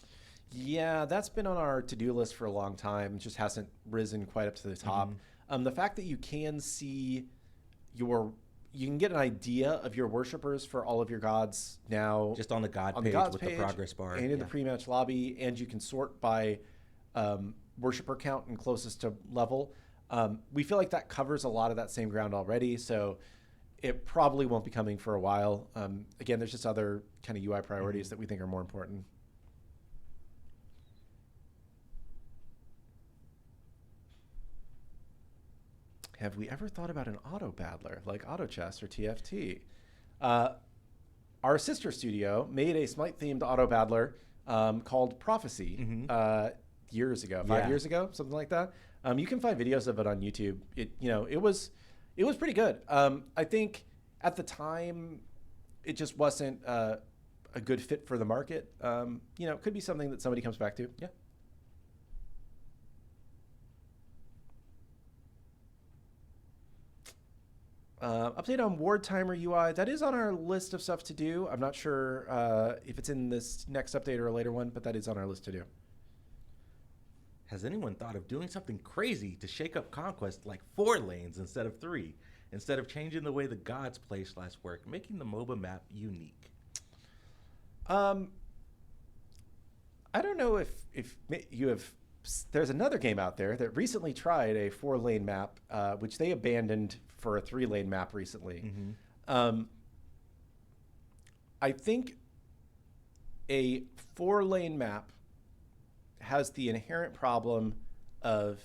Yeah, that's been on our to-do list for a long time. It just hasn't risen quite up to the top. The fact that you can see you can get an idea of your worshippers for all of your gods now. Just on the god page with the progress bar. And in the pre-match lobby, and you can sort by worshipper count and closest to level. We feel like that covers a lot of that same ground already, so it probably won't be coming for a while. Again, there's just other kind of UI priorities that we think are more important. Have we ever thought about an auto battler like auto chess or TFT? our sister studio made a Smite themed auto battler called Prophecy years ago, 5 years ago, something like that. You can find videos of it on YouTube. It was pretty good. I think at the time it just wasn't a good fit for the market. It could be something that somebody comes back to. Yeah. Update on Ward Timer UI. That is on our list of stuff to do. I'm not sure if it's in this next update or a later one, but that is on our list to do. Has anyone thought of doing something crazy to shake up Conquest, like 4 lanes instead of 3, instead of changing the way the gods play/work, making the MOBA map unique? I don't know if you have. There's another game out there that recently tried a 4-lane map, which they abandoned for a 3-lane map recently. I think a 4-lane map has the inherent problem of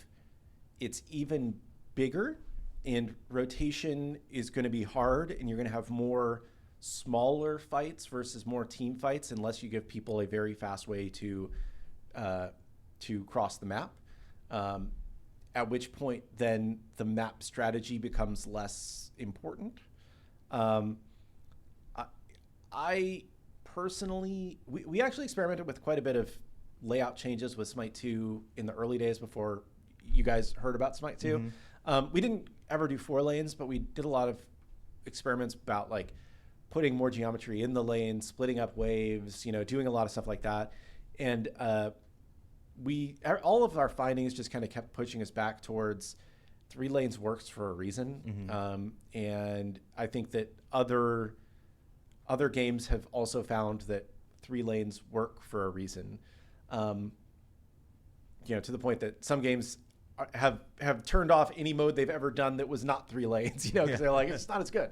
it's even bigger, and rotation is going to be hard, and you're going to have more smaller fights versus more team fights unless you give people a very fast way to cross the map, at which point then the map strategy becomes less important. I personally, we actually experimented with quite a bit of layout changes with Smite 2 in the early days before you guys heard about Smite 2. We didn't ever do 4 lanes, but we did a lot of experiments about like putting more geometry in the lane, splitting up waves, doing a lot of stuff like that. And all of our findings just kind of kept pushing us back towards 3 lanes works for a reason. And I think that other games have also found that 3 lanes work for a reason. To the point that some games have turned off any mode they've ever done that was not 3 lanes, because they're like, it's not as good.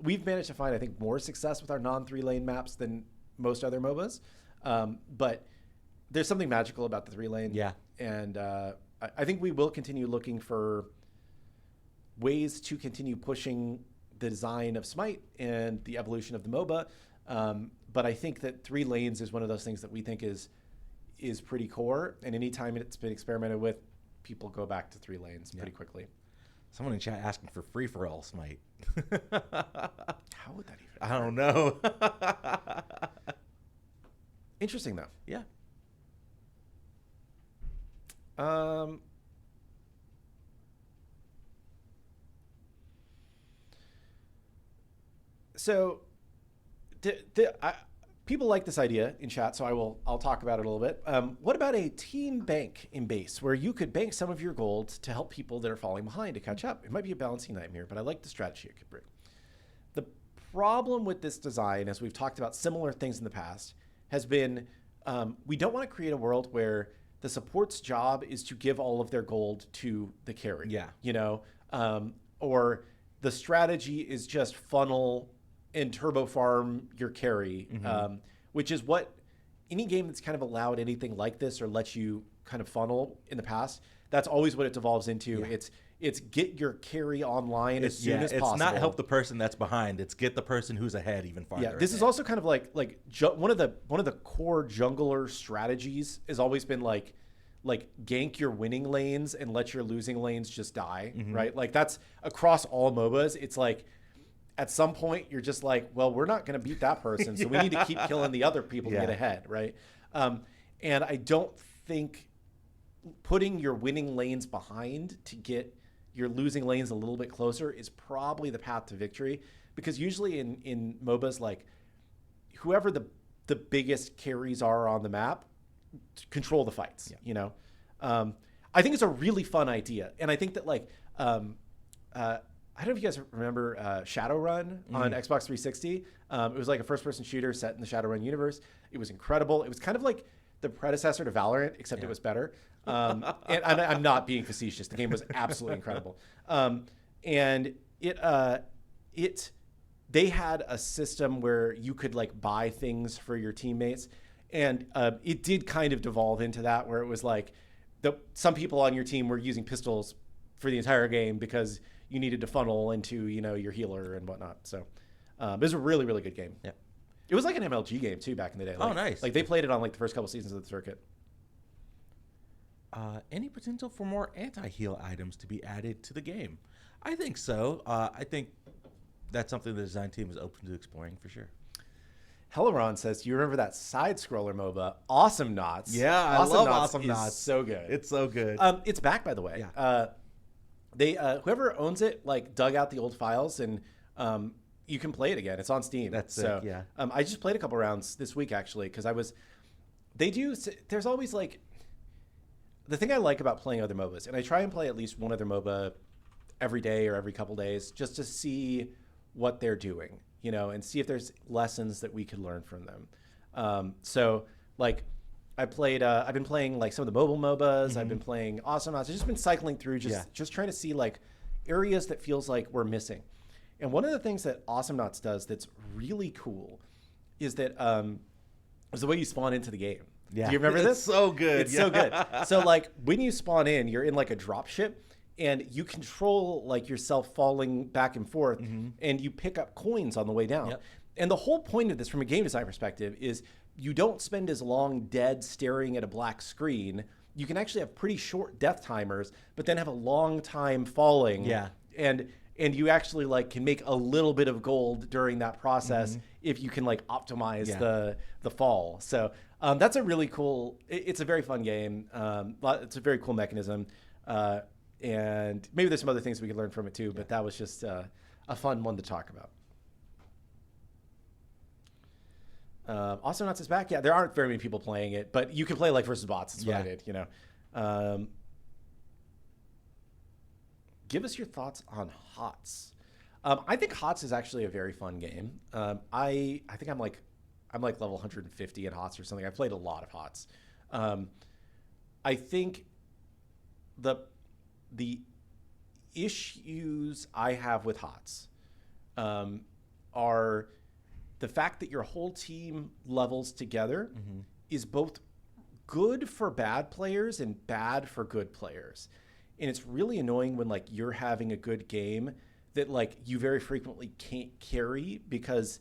We've managed to find, I think, more success with our non-3 lane maps than most other MOBAs. But there's something magical about the 3 lane. Yeah. And I think we will continue looking for ways to continue pushing the design of Smite and the evolution of the MOBA. But I think that 3 lanes is one of those things that we think is pretty core. And anytime it's been experimented with, people go back to 3 lanes pretty quickly. Someone in chat asking for free-for-all Smite. How would that even I don't know. Interesting, though. Yeah. So people like this idea in chat, so I'll talk about it a little bit. What about a team bank in base where you could bank some of your gold to help people that are falling behind to catch up? It might be a balancing nightmare, but I like the strategy it could bring. The problem with this design, as we've talked about similar things in the past, has been we don't want to create a world where the support's job is to give all of their gold to the carry. Yeah. Or the strategy is just funnel and turbo farm your carry, which is what any game that's kind of allowed anything like this or lets you kind of funnel in the past, that's always what it devolves into. Yeah. It's get your carry online as soon as possible. It's not help the person that's behind. It's get the person who's ahead even farther. Yeah, this is also kind of like one of the core jungler strategies has always been like gank your winning lanes and let your losing lanes just die, right? Like that's across all MOBAs. It's like at some point you're just like, well, we're not going to beat that person, so we need to keep killing the other people to get ahead, right? And I don't think putting your winning lanes behind to get your losing lanes a little bit closer is probably the path to victory, because usually in MOBAs, like whoever the biggest carries are on the map control the fights. I think it's a really fun idea, and I think that like I don't know if you guys remember Shadowrun on Xbox 360. It was like a first-person shooter set in the Shadowrun universe. It was incredible. It was kind of like the predecessor to Valorant, except it was better. And I'm not being facetious. The game was absolutely incredible. And they had a system where you could like buy things for your teammates, and it did kind of devolve into that, where it was like some people on your team were using pistols for the entire game because you needed to funnel into your healer and whatnot. So it was a really, really good game. Yeah. It was like an MLG game too back in the day. Like, nice. Like they played it on like the first couple seasons of the circuit. Any potential for more anti-heal items to be added to the game? I think so. I think that's something the design team is open to exploring for sure. Helleron says, "Do you remember that side-scroller MOBA, Awesome Knots?" Yeah, I love Awesome Knots. So good. It's so good. It's back, by the way. Yeah. They whoever owns it like dug out the old files and you can play it again. It's on Steam. That's so sick, yeah. I just played a couple rounds this week actually because there's always like the thing I like about playing other MOBAs, and I try and play at least one other MOBA every day or every couple days just to see what they're doing, you know, and see if there's lessons that we could learn from them. So like I've been playing like some of the mobile MOBAs. I've been playing Awesome Knots. I've just been cycling through just trying to see like areas that feels like we're missing. And one of the things that Awesome Knots does that's really cool is that is the way you spawn into the game. Yeah. Do you remember this? It's so good. It's so good. So like when you spawn in, you're in like a drop ship and you control like yourself falling back and forth and you pick up coins on the way down. Yep. And the whole point of this from a game design perspective is you don't spend as long dead staring at a black screen. You can actually have pretty short death timers, but then have a long time falling. Yeah. And you actually like can make a little bit of gold during that process if you can like optimize the fall. So that's a really cool. It's a very fun game. It's a very cool mechanism, and maybe there's some other things we could learn from it too. But that was just a fun one to talk about. Awesome Knots is back. Yeah, there aren't very many people playing it, but you can play like versus bots. That's what I did. You know. Give us your thoughts on HOTS. I think HOTS is actually a very fun game. I think I'm like level 150 in HOTS or something. I've played a lot of HOTS. I think the issues I have with HOTS are the fact that your whole team levels together is both good for bad players and bad for good players. And it's really annoying when like you're having a good game that like you very frequently can't carry because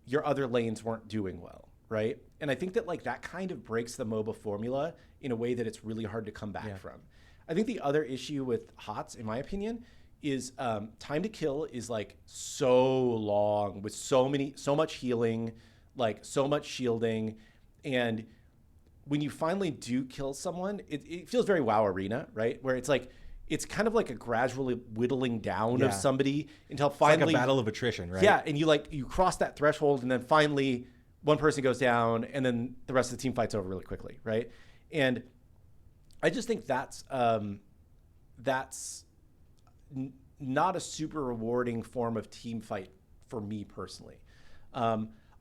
your other lanes weren't doing well, right? And I think that like that kind of breaks the MOBA formula in a way that it's really hard to come back from. I think the other issue with HOTS, in my opinion, is time to kill is like so long with so much healing, like so much shielding, and when you finally do kill someone, it feels very WoW Arena, right? Where it's like, it's kind of like a gradually whittling down of somebody until finally... It's like a battle of attrition, right? Yeah, and you cross that threshold and then finally one person goes down and then the rest of the team fights over really quickly, right? And I just think that's not a super rewarding form of team fight for me personally.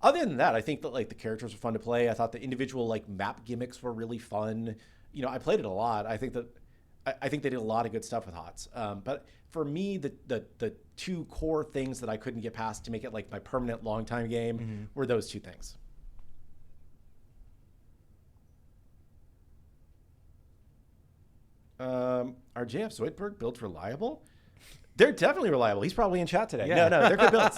Other than that, I think that like the characters were fun to play. I thought the individual like map gimmicks were really fun. You know, I played it a lot. I think they did a lot of good stuff with HOTS. But for me, the two core things that I couldn't get past to make it like my permanent long time game were those two things. Are JF Zoidberg builds reliable? They're definitely reliable. He's probably in chat today. Yeah. No, they're good builds.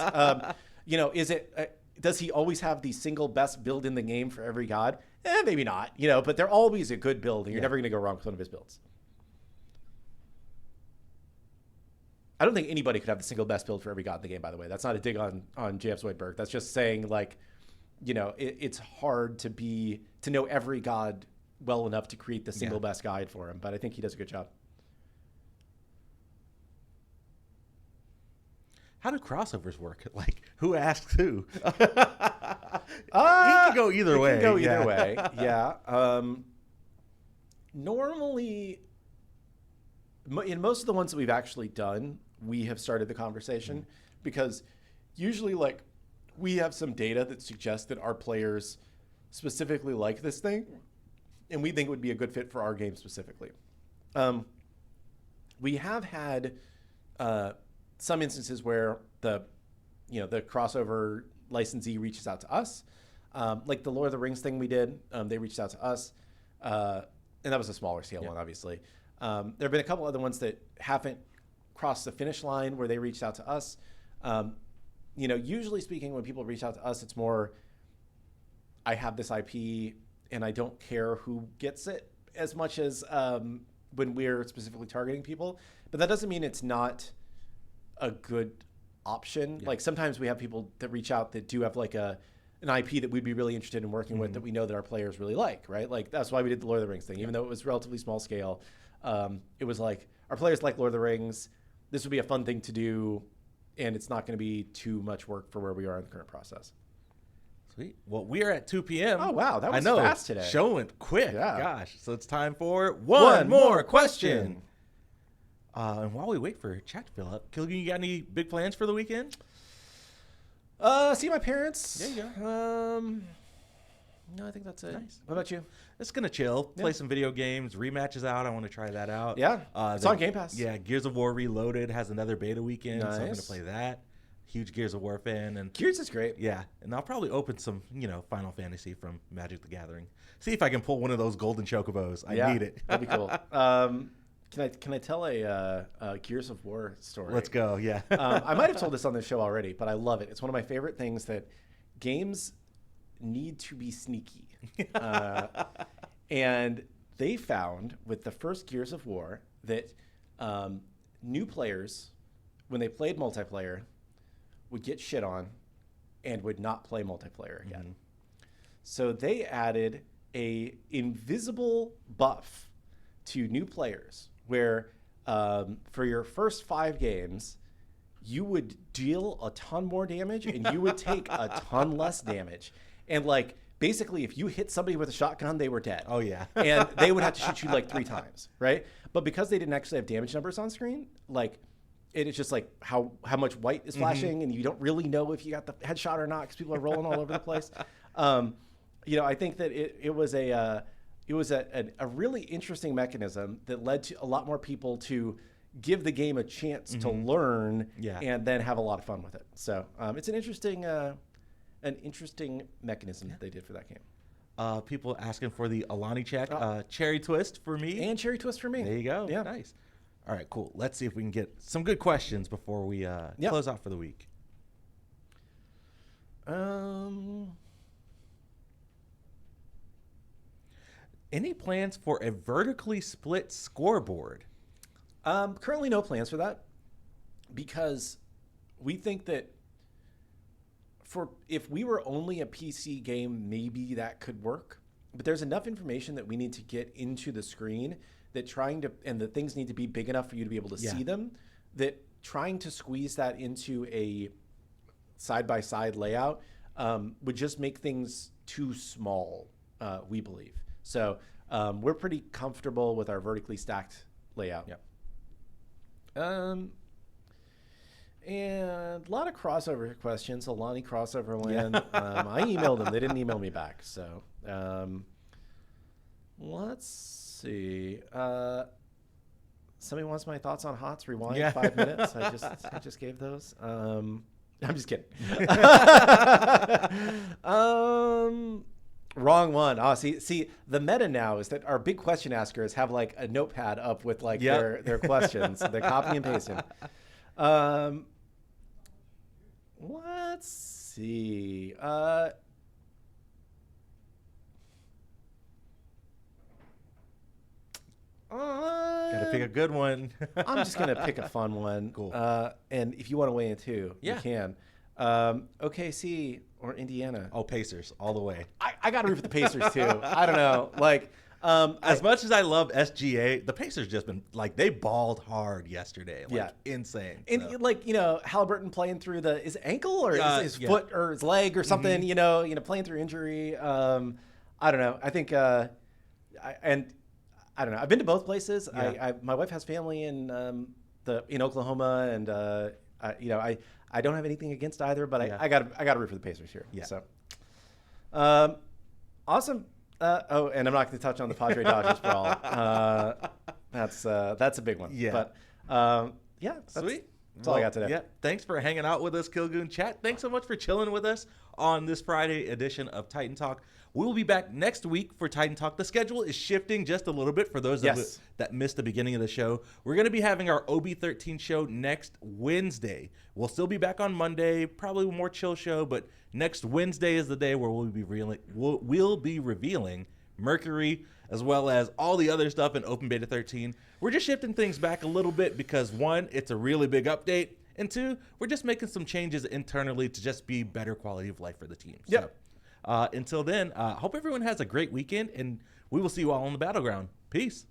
You know, is it? Does he always have the single best build in the game for every god? Maybe not. You know, but they're always a good build, and you're never going to go wrong with one of his builds. I don't think anybody could have the single best build for every god in the game. By the way, that's not a dig on JF Zoidberg. That's just saying like, you know, it's hard to know every god well enough to create the single best guide for him. But I think he does a good job. How do crossovers work? Like, who asks who? It can go either way. It can go either way, yeah. Normally, in most of the ones that we've actually done, we have started the conversation because usually, like, we have some data that suggests that our players specifically like this thing, and we think it would be a good fit for our game specifically. We have had... some instances where the crossover licensee reaches out to us, like the Lord of the Rings thing we did. They reached out to us, and that was a smaller scale one, obviously. There have been a couple other ones that haven't crossed the finish line where they reached out to us. You know, usually speaking, when people reach out to us, it's more I have this IP and I don't care who gets it as much as when we're specifically targeting people. But that doesn't mean it's not a good option. Like sometimes we have people that reach out that do have like an IP that we'd be really interested in working with that we know that our players really like, right? Like that's why we did the Lord of the Rings thing, even though it was relatively small scale. It was like our players like Lord of the Rings. This would be a fun thing to do, and it's not going to be too much work for where we are in the current process. Sweet. Well, we are at 2 p.m. Oh, wow. That was fast today. Show went quick. Yeah. Gosh. So it's time for one more question. And while we wait for chat to fill up, Killian, you got any big plans for the weekend? See my parents. There you go. No, I think that's it. Nice. What about you? It's going to chill, play some video games. Rematch is out. I want to try that out. Yeah. It's on Game Pass. Yeah. Gears of War Reloaded has another beta weekend, so I'm going to Nice. play that. Huge Gears of War fan. And Gears is great. yeah, and I'll probably open some, Final Fantasy from Magic the Gathering. See if I can pull one of those golden chocobos. I need it. That'd be cool. Can I tell a Gears of War story? Let's go. Yeah. I might have told this on the show already, but I love it. It's one of my favorite things that games need to be sneaky. And they found with the first Gears of War that new players, when they played multiplayer, would get shit on and would not play multiplayer again. So they added a invisible buff to new players where for your first 5 games, you would deal a ton more damage and you would take a ton less damage. And like basically if you hit somebody with a shotgun, they were dead. Oh yeah. And they would have to shoot you like 3 times, right? But because they didn't actually have damage numbers on screen, like it is just like how much white is flashing and you don't really know if you got the headshot or not because people are rolling all over the place. I think that it was a really interesting mechanism that led to a lot more people to give the game a chance to learn and then have a lot of fun with it. So it's an interesting mechanism that they did for that game. People asking for the Alani check. Cherry Twist for me. And Cherry Twist for me. There you go. Yeah. Nice. All right, cool. Let's see if we can get some good questions before we close out for the week. Any plans for a vertically split scoreboard? Currently no plans for that because we think that if we were only a PC game, maybe that could work. But there's enough information that we need to get into the screen that and the things need to be big enough for you to be able to see them, that trying to squeeze that into a side-by-side layout would just make things too small, we believe. So we're pretty comfortable with our vertically stacked layout. And a lot of crossover questions. Alani crossover land. I emailed them. They didn't email me back. So let's see. Somebody wants my thoughts on HOTS. Rewind 5 minutes. I just gave those. I'm just kidding. Wrong one. Oh, see, the meta now is that our big question askers have like a notepad up with like their questions. They're copy and pasting. Let's see. Gotta pick a good one. I'm just gonna pick a fun one. Cool. And if you want to weigh in too, you can. OKC or Indiana? Oh, Pacers all the way. I got to root for the Pacers too. I don't know. Like, as much as I love SGA, the Pacers just been like they balled hard yesterday. Like, insane. And so. like Halliburton playing through his ankle or his foot or his leg or something. Playing through injury. I don't know. I think I don't know. I've been to both places. My wife has family in Oklahoma, and I don't have anything against either, but I got to root for the Pacers here. Yeah. So, awesome. And I'm not going to touch on the Padre Dodgers brawl. That's a big one. Yeah. But sweet. That's all I got today. Yeah. Thanks for hanging out with us, Kilgoon Chat. Thanks so much for chilling with us on this Friday edition of Titan Talk. We will be back next week for Titan Talk. The schedule is shifting just a little bit for those that missed the beginning of the show. We're going to be having our OB13 show next Wednesday. We'll still be back on Monday, probably a more chill show, but next Wednesday is the day where we'll be revealing Mercury, as well as all the other stuff in Open Beta 13. We're just shifting things back a little bit because, one, it's a really big update, and two, we're just making some changes internally to just be better quality of life for the team. Yep. So, until then, hope everyone has a great weekend, and we will see you all on the battleground. Peace.